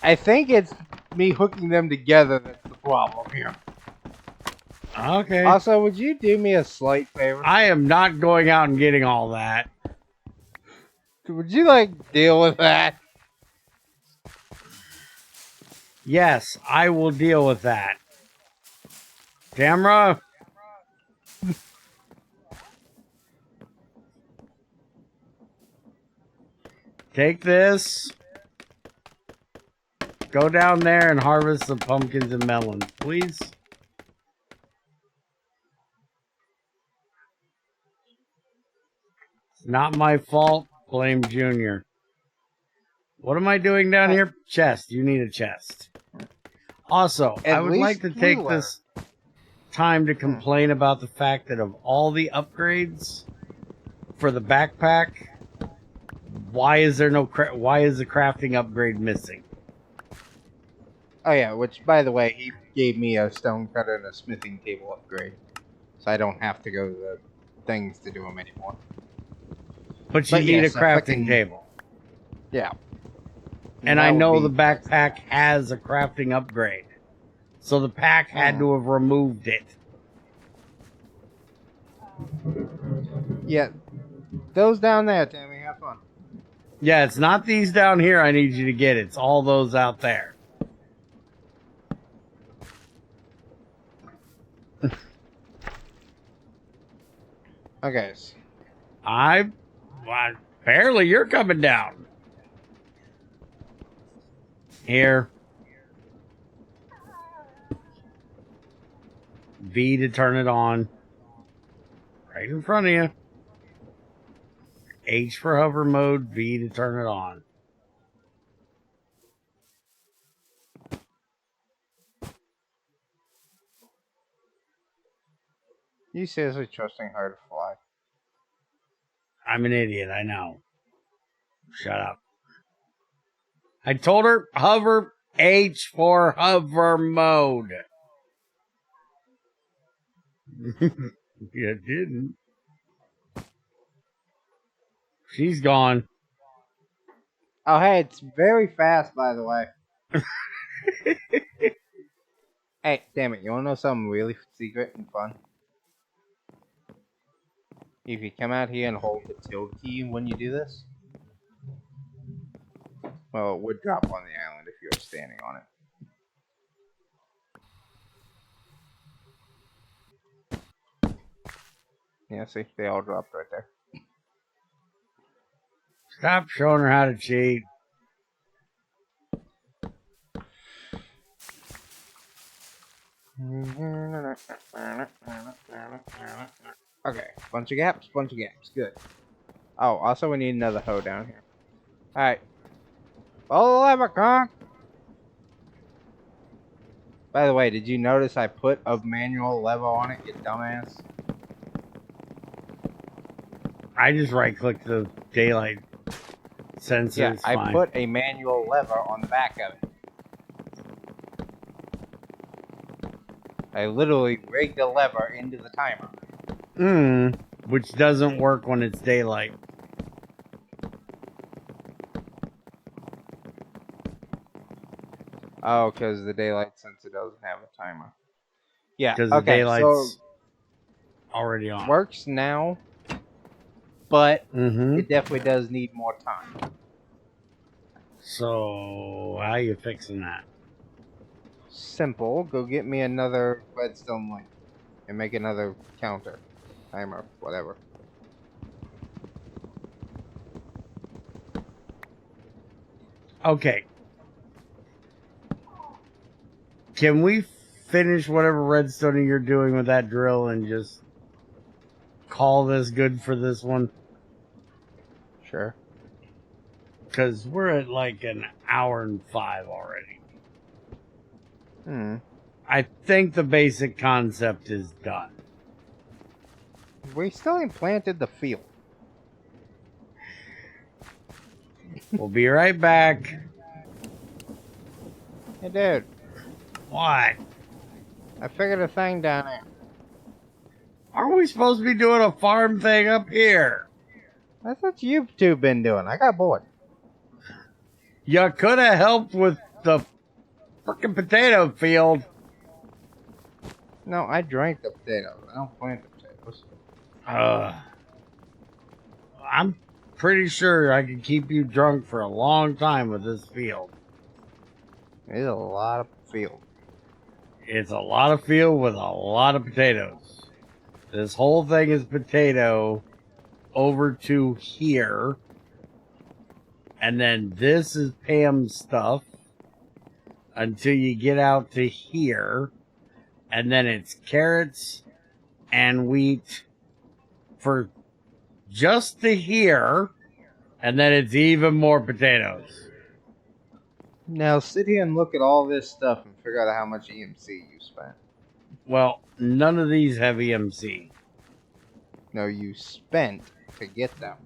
I think it's me hooking them together that's the problem here. Okay. Also, would you do me a slight favor? I am not going out and getting all that. Would you, like, deal with that? Yes, I will deal with that. Tamara? Take this. Go down there and harvest the pumpkins and melons, please. It's not my fault. Blame Junior. What am I doing down here? Chest. You need a chest. Also, I would like to take this time to complain about the fact that of all the upgrades for the backpack, why is there no why is the crafting upgrade missing? Oh yeah, which, by the way, he gave me a stone cutter and a smithing table upgrade. So I don't have to go to the things to do them anymore. But you need yes, a crafting table. Yeah. And I know the backpack has a crafting upgrade. So the pack had to have removed it. Yeah. Those down there, Tammy, have fun. Yeah, it's not these down here I need you to get. It's all those out there. Okay. Apparently you're coming down. Here. V to turn it on. Right in front of you. H for hover mode, V to turn it on. You seriously trusting her to fly? I'm an idiot, I know. Shut up. I told her hover H for hover mode. You didn't. She's gone. Oh, hey, it's very fast, by the way. Hey, damn it, you wanna know something really secret and fun? If you come out here and hold the tilt key when you do this, well, it would drop on the island if you were standing on it. Yeah, see, they all dropped right there. Stop showing her how to cheat. Okay, bunch of gaps, good. Oh, also we need another hoe down here. Alright. Follow the lever, conk! By the way, did you notice I put a manual lever on it, you dumbass? I just right-clicked the daylight sensor. Yeah, I put a manual lever on the back of it. I literally rigged a lever into the timer. Which doesn't work when it's daylight. Oh, because the daylight sensor doesn't have a timer. Yeah, because okay, the daylight's so already on. Works now, but Mm-hmm. it definitely does need more time. So, how you fixing that? Simple. Go get me another redstone link and make another counter, timer, whatever. Okay. Can we finish whatever redstone you're doing with that drill and just call this good for this one? Sure. Because we're at like an hour and 5 already. I think the basic concept is done. We still ain't planted the field. We'll be right back. Hey, dude. What? I figured a thing down there. Aren't we supposed to be doing a farm thing up here? That's what you've two been doing. I got bored. You could have helped with the frickin' potato field. No, I drank the potatoes. I don't plant the potatoes. I'm pretty sure I could keep you drunk for a long time with this field. It's a lot of field. It's a lot of field with a lot of potatoes. This whole thing is potato over to here. And then this is Pam's stuff until you get out to here. And then it's carrots and wheat for just to here. And then it's even more potatoes. Now sit here and look at all this stuff and figure out how much EMC you spent. Well, none of these have EMC. No, you spent to get them.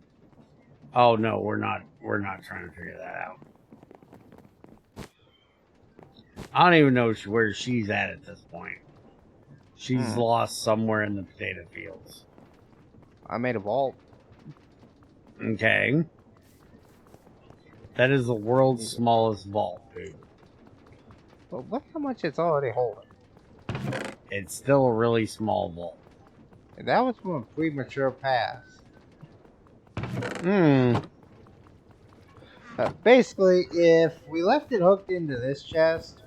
Oh no, we're not trying to figure that out. I don't even know where she's at this point. She's lost somewhere in the potato fields. I made a vault. Okay. That is the world's smallest vault, dude. Well, look how much it's already holding. It's still a really small vault. And that was from a premature pass. Basically, if we left it hooked into this chest,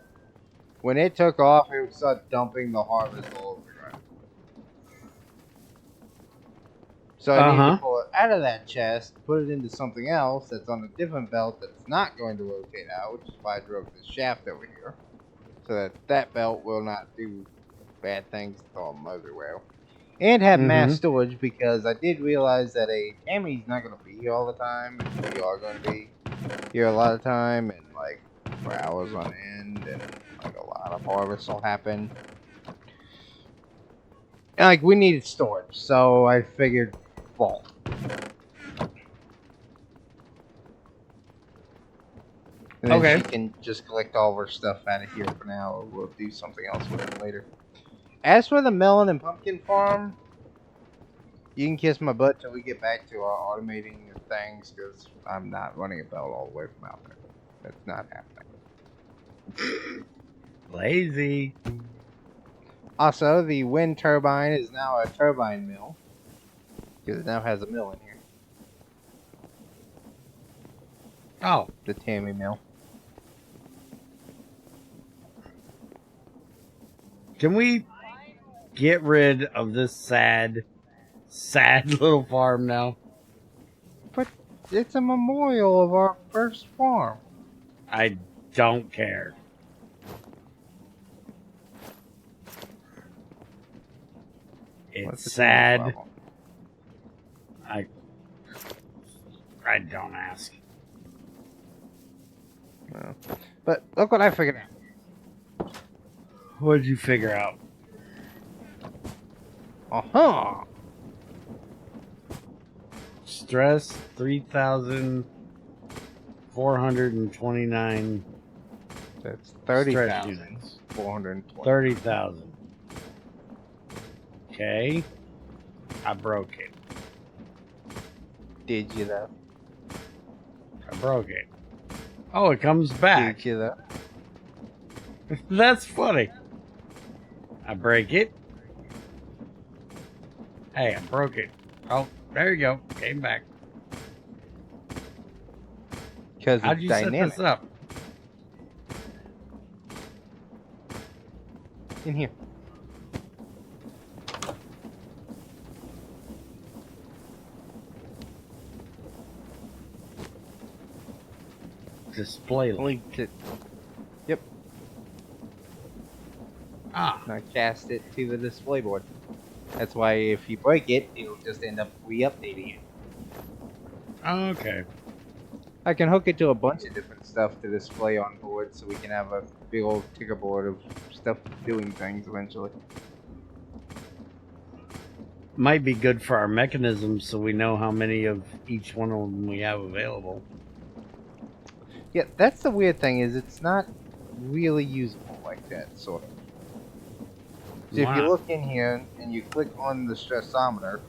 when it took off, it would start dumping the harvest all over the ground. So I need to pull it out of that chest, put it into something else that's on a different belt that's not going to rotate out, which is why I drove this shaft over here. So that that belt will not do bad things to all motor rail. And have mass storage, because I did realize that a Tammy's not going to be here all the time, and we are going to be here a lot of time, and like for hours on end, and like a lot of harvests will happen. And like we needed storage, so I figured vault. And then she can just collect all of her stuff out of here for now, or we'll do something else with it later. As for the melon and pumpkin farm, you can kiss my butt till we get back to our automating things, because I'm not running a belt all the way from out there. That's not happening. Lazy. Also, the wind turbine is now a turbine mill, because it now has a mill in here. Oh. The Tammy mill. Can we get rid of this sad little farm now? But it's a memorial of our first farm. I don't care. It's sad. I don't ask. No. But look what I figured out. What did you figure out? Stress 3,429. That's 30,420. 30,000. Okay. I broke it. Did you though? I broke it. Oh, it comes back. Did you though? That's funny. I break it. Hey, I broke it. Oh, there you go. Came back. Because how'd you set this up? In here. Display linked it. Yep. And I cast it to the display board. That's why if you break it, it'll just end up re-updating it. Okay. I can hook it to a bunch of different stuff to display on board, so we can have a big old ticker board of stuff doing things eventually. Might be good for our mechanisms, so we know how many of each one of them we have available. Yeah, that's the weird thing, is it's not really usable like that, sort of. So if you Wow. look in here and you click on the stressometer,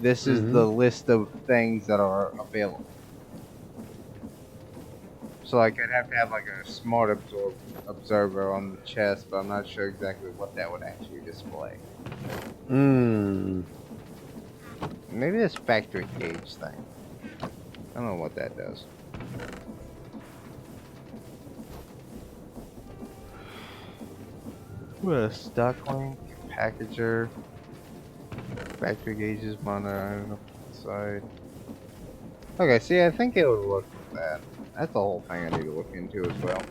this is the list of things that are available. So like I'd have to have like a smart observer on the chest, but I'm not sure exactly what that would actually display. Maybe this factory gauge thing. I don't know what that does. What a stock link, packager, factory gauges, monitor, I don't know, side. Okay, see, I think it would work with that. That's the whole thing I need to look into as well.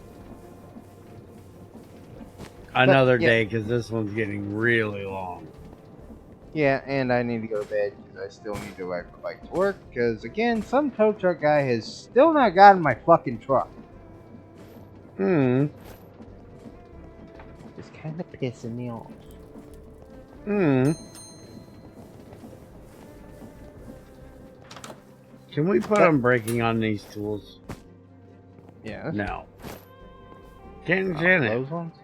Another yeah. day, because this one's getting really long. Yeah, and I need to go to bed because I still need to ride my bike to work. Because again, some tow truck guy has still not gotten my fucking truck. Hmm. It's kind of pissing me off. Can we put unbreaking on these tools? Yeah. No. Can't it? Those ones?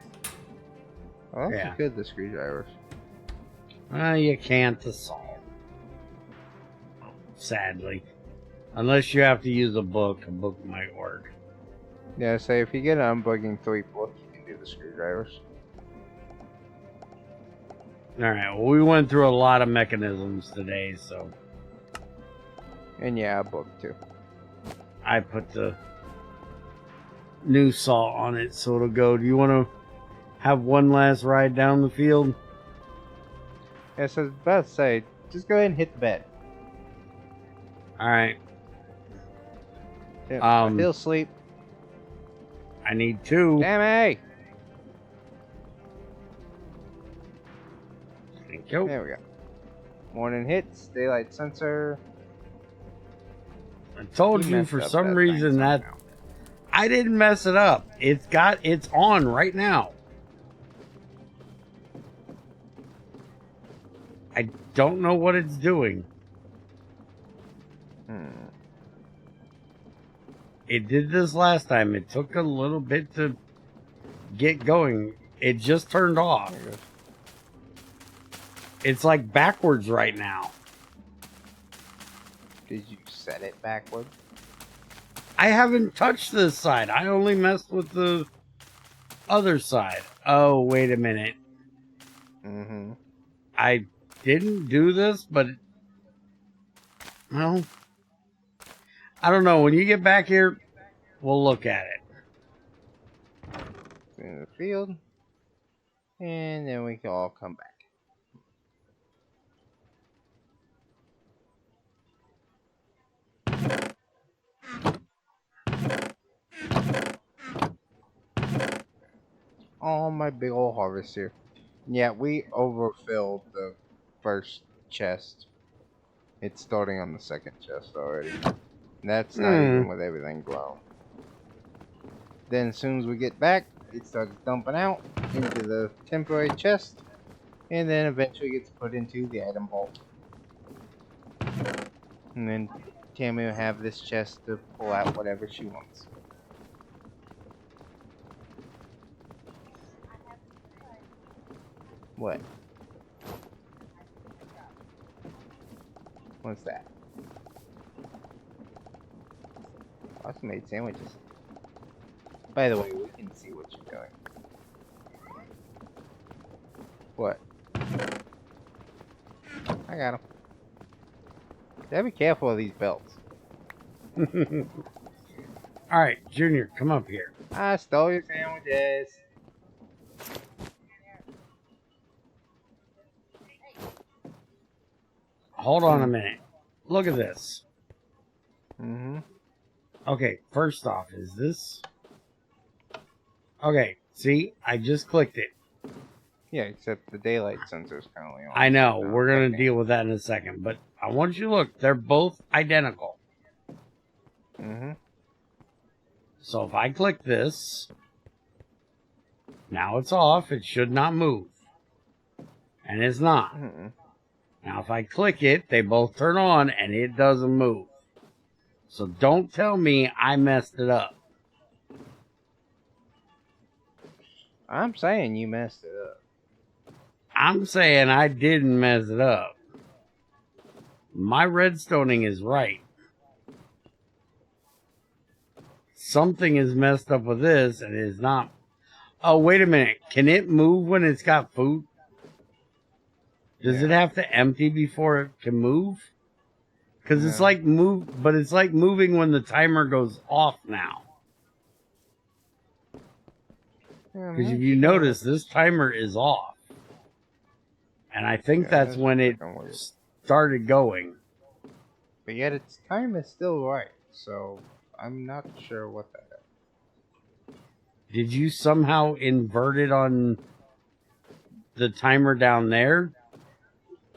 Oh, Yeah. good, the screwdrivers. You can't assault. Sadly. Unless you have to use a book might work. Yeah, say if you get an unbugging 3 book, you can do the screwdrivers. Alright, well, we went through a lot of mechanisms today, so. And yeah, a book too. I put the new saw on it, so it'll go. Do you want to have one last ride down the field? Yeah, so I was about to say, just go ahead and hit the bed. Alright. I feel sleep. I need 2. Damn it! Thank you. There we go. Morning hits, daylight sensor. I told you for some reason that I didn't mess it up. It's on right now. I don't know what it's doing. It did this last time. It took a little bit to get going. It just turned off. It's like backwards right now. Did you set it backwards? I haven't touched this side. I only messed with the other side. Oh, wait a minute. I didn't do this, but well, I don't know. When you get back here, we'll look at it. In the field. And then we can all come back. Oh, my big old harvester. Yeah, we overfilled the first chest. It's starting on the second chest already. That's not even with everything grown. Then as soon as we get back, it starts dumping out into the temporary chest. And then eventually gets put into the item vault. And then Tammy will have this chest to pull out whatever she wants. What? What's that? I also made sandwiches. By the way, we can see what you're doing. What? I got him. Gotta be careful of these belts. Alright, Junior, come up here. I stole your sandwiches. Hold on a minute. Look at this. Okay, first off, is this... Okay, see? I just clicked it. Yeah, except the daylight sensor is currently on. I know, we're going to deal with that in a second, but I want you to look. They're both identical. So if I click this, now it's off. It should not move. And it's not. Now if I click it, they both turn on and it doesn't move. So don't tell me I messed it up. I'm saying you messed it up. I'm saying I didn't mess it up. My redstoning is right. Something is messed up with this and it is not. Oh, wait a minute. Can it move when it's got food? Does it have to empty before it can move? Because it's like but it's like moving when the timer goes off now. Because if you notice, this timer is off. And I think that's when it started going. But yet its time is still right, so I'm not sure what that is. Did you somehow invert it on the timer down there?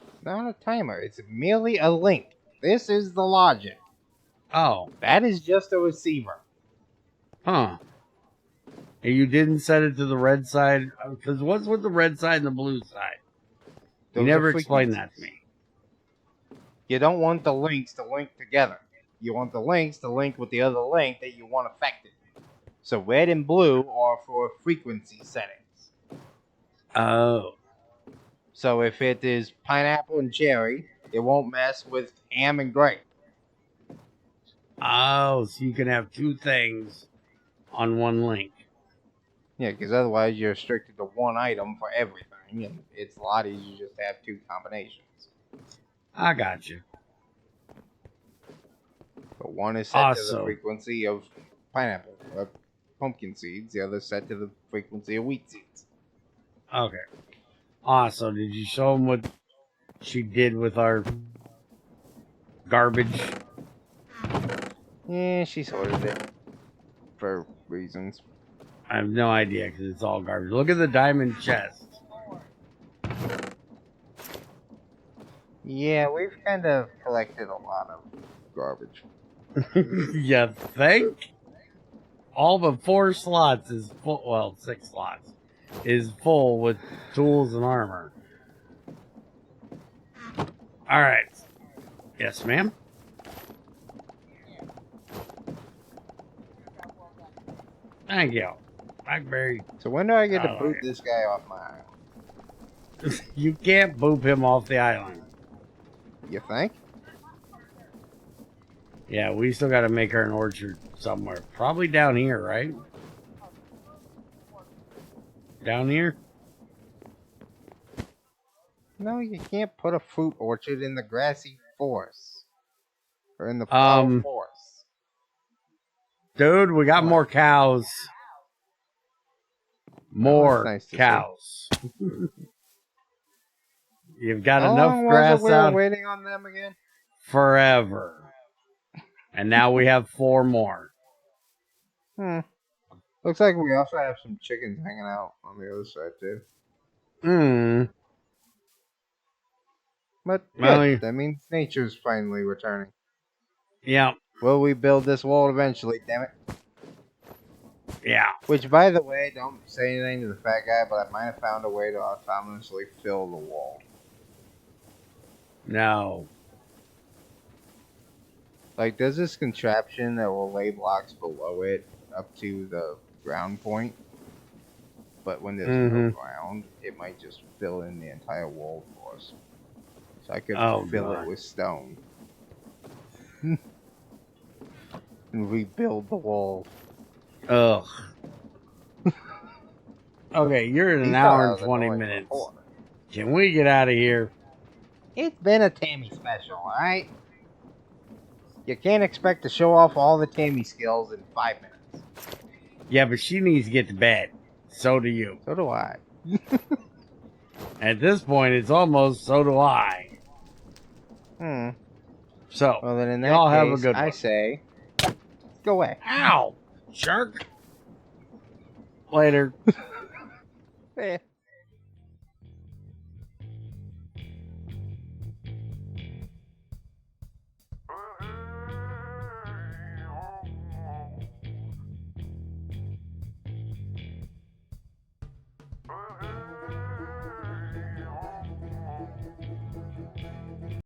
It's not a timer, it's merely a link. This is the logic. Oh. That is just a receiver. Huh. And you didn't set it to the red side? Because what's with the red side and the blue side? You never explained that to me. You don't want the links to link together. You want the links to link with the other link that you want affected. So red and blue are for frequency settings. Oh. So if it is pineapple and cherry, it won't mess with ham and grape. Oh, so you can have two things on one link. Yeah, because otherwise you're restricted to one item for everything, and it's a lot easier just to have two combinations. I got you. But one is set to the frequency of pineapple, pumpkin seeds. The other is set to the frequency of wheat seeds. Okay. Awesome. Did you show them what she did with our garbage? Yeah, she sorted it for reasons. I have no idea because it's all garbage. Look at the diamond chest. Yeah, we've kind of collected a lot of garbage. You think? All but 4 slots is full. Well, 6 slots is full with tools and armor. All right. Yes, ma'am. Thank you. Blackberry. So when do I get to boot this guy off my island? You can't boop him off the island. You think? Yeah, we still got to make her an orchard somewhere. Probably down here, right? Down here? No, you can't put a fruit orchard in the grassy forest. Or in the forest. Dude, we got more cows. More cows. You've got enough grass out. Waiting on them again? Forever. And now we have 4 more. Looks like we also have some chickens hanging out on the other side too. But good. That means nature's finally returning. Yeah. Will we build this wall eventually, damn it? Yeah. Which, by the way, don't say anything to the fat guy, but I might have found a way to autonomously fill the wall. No. Like, there's this contraption that will lay blocks below it up to the ground point. But when there's no ground, it might just fill in the entire wall for us. So I could fill it with stone. And rebuild the wall. Ugh. Okay, you're at an hour and 20 minutes. Before. Can we get out of here? It's been a Tammy special, alright? You can't expect to show off all the Tammy skills in 5 minutes. Yeah, but she needs to get to bed. So do you. So do I. At this point, it's almost so do I. So, well, then in that y'all case, have a good one. I say, go away. Ow! Jerk. Later. Yeah.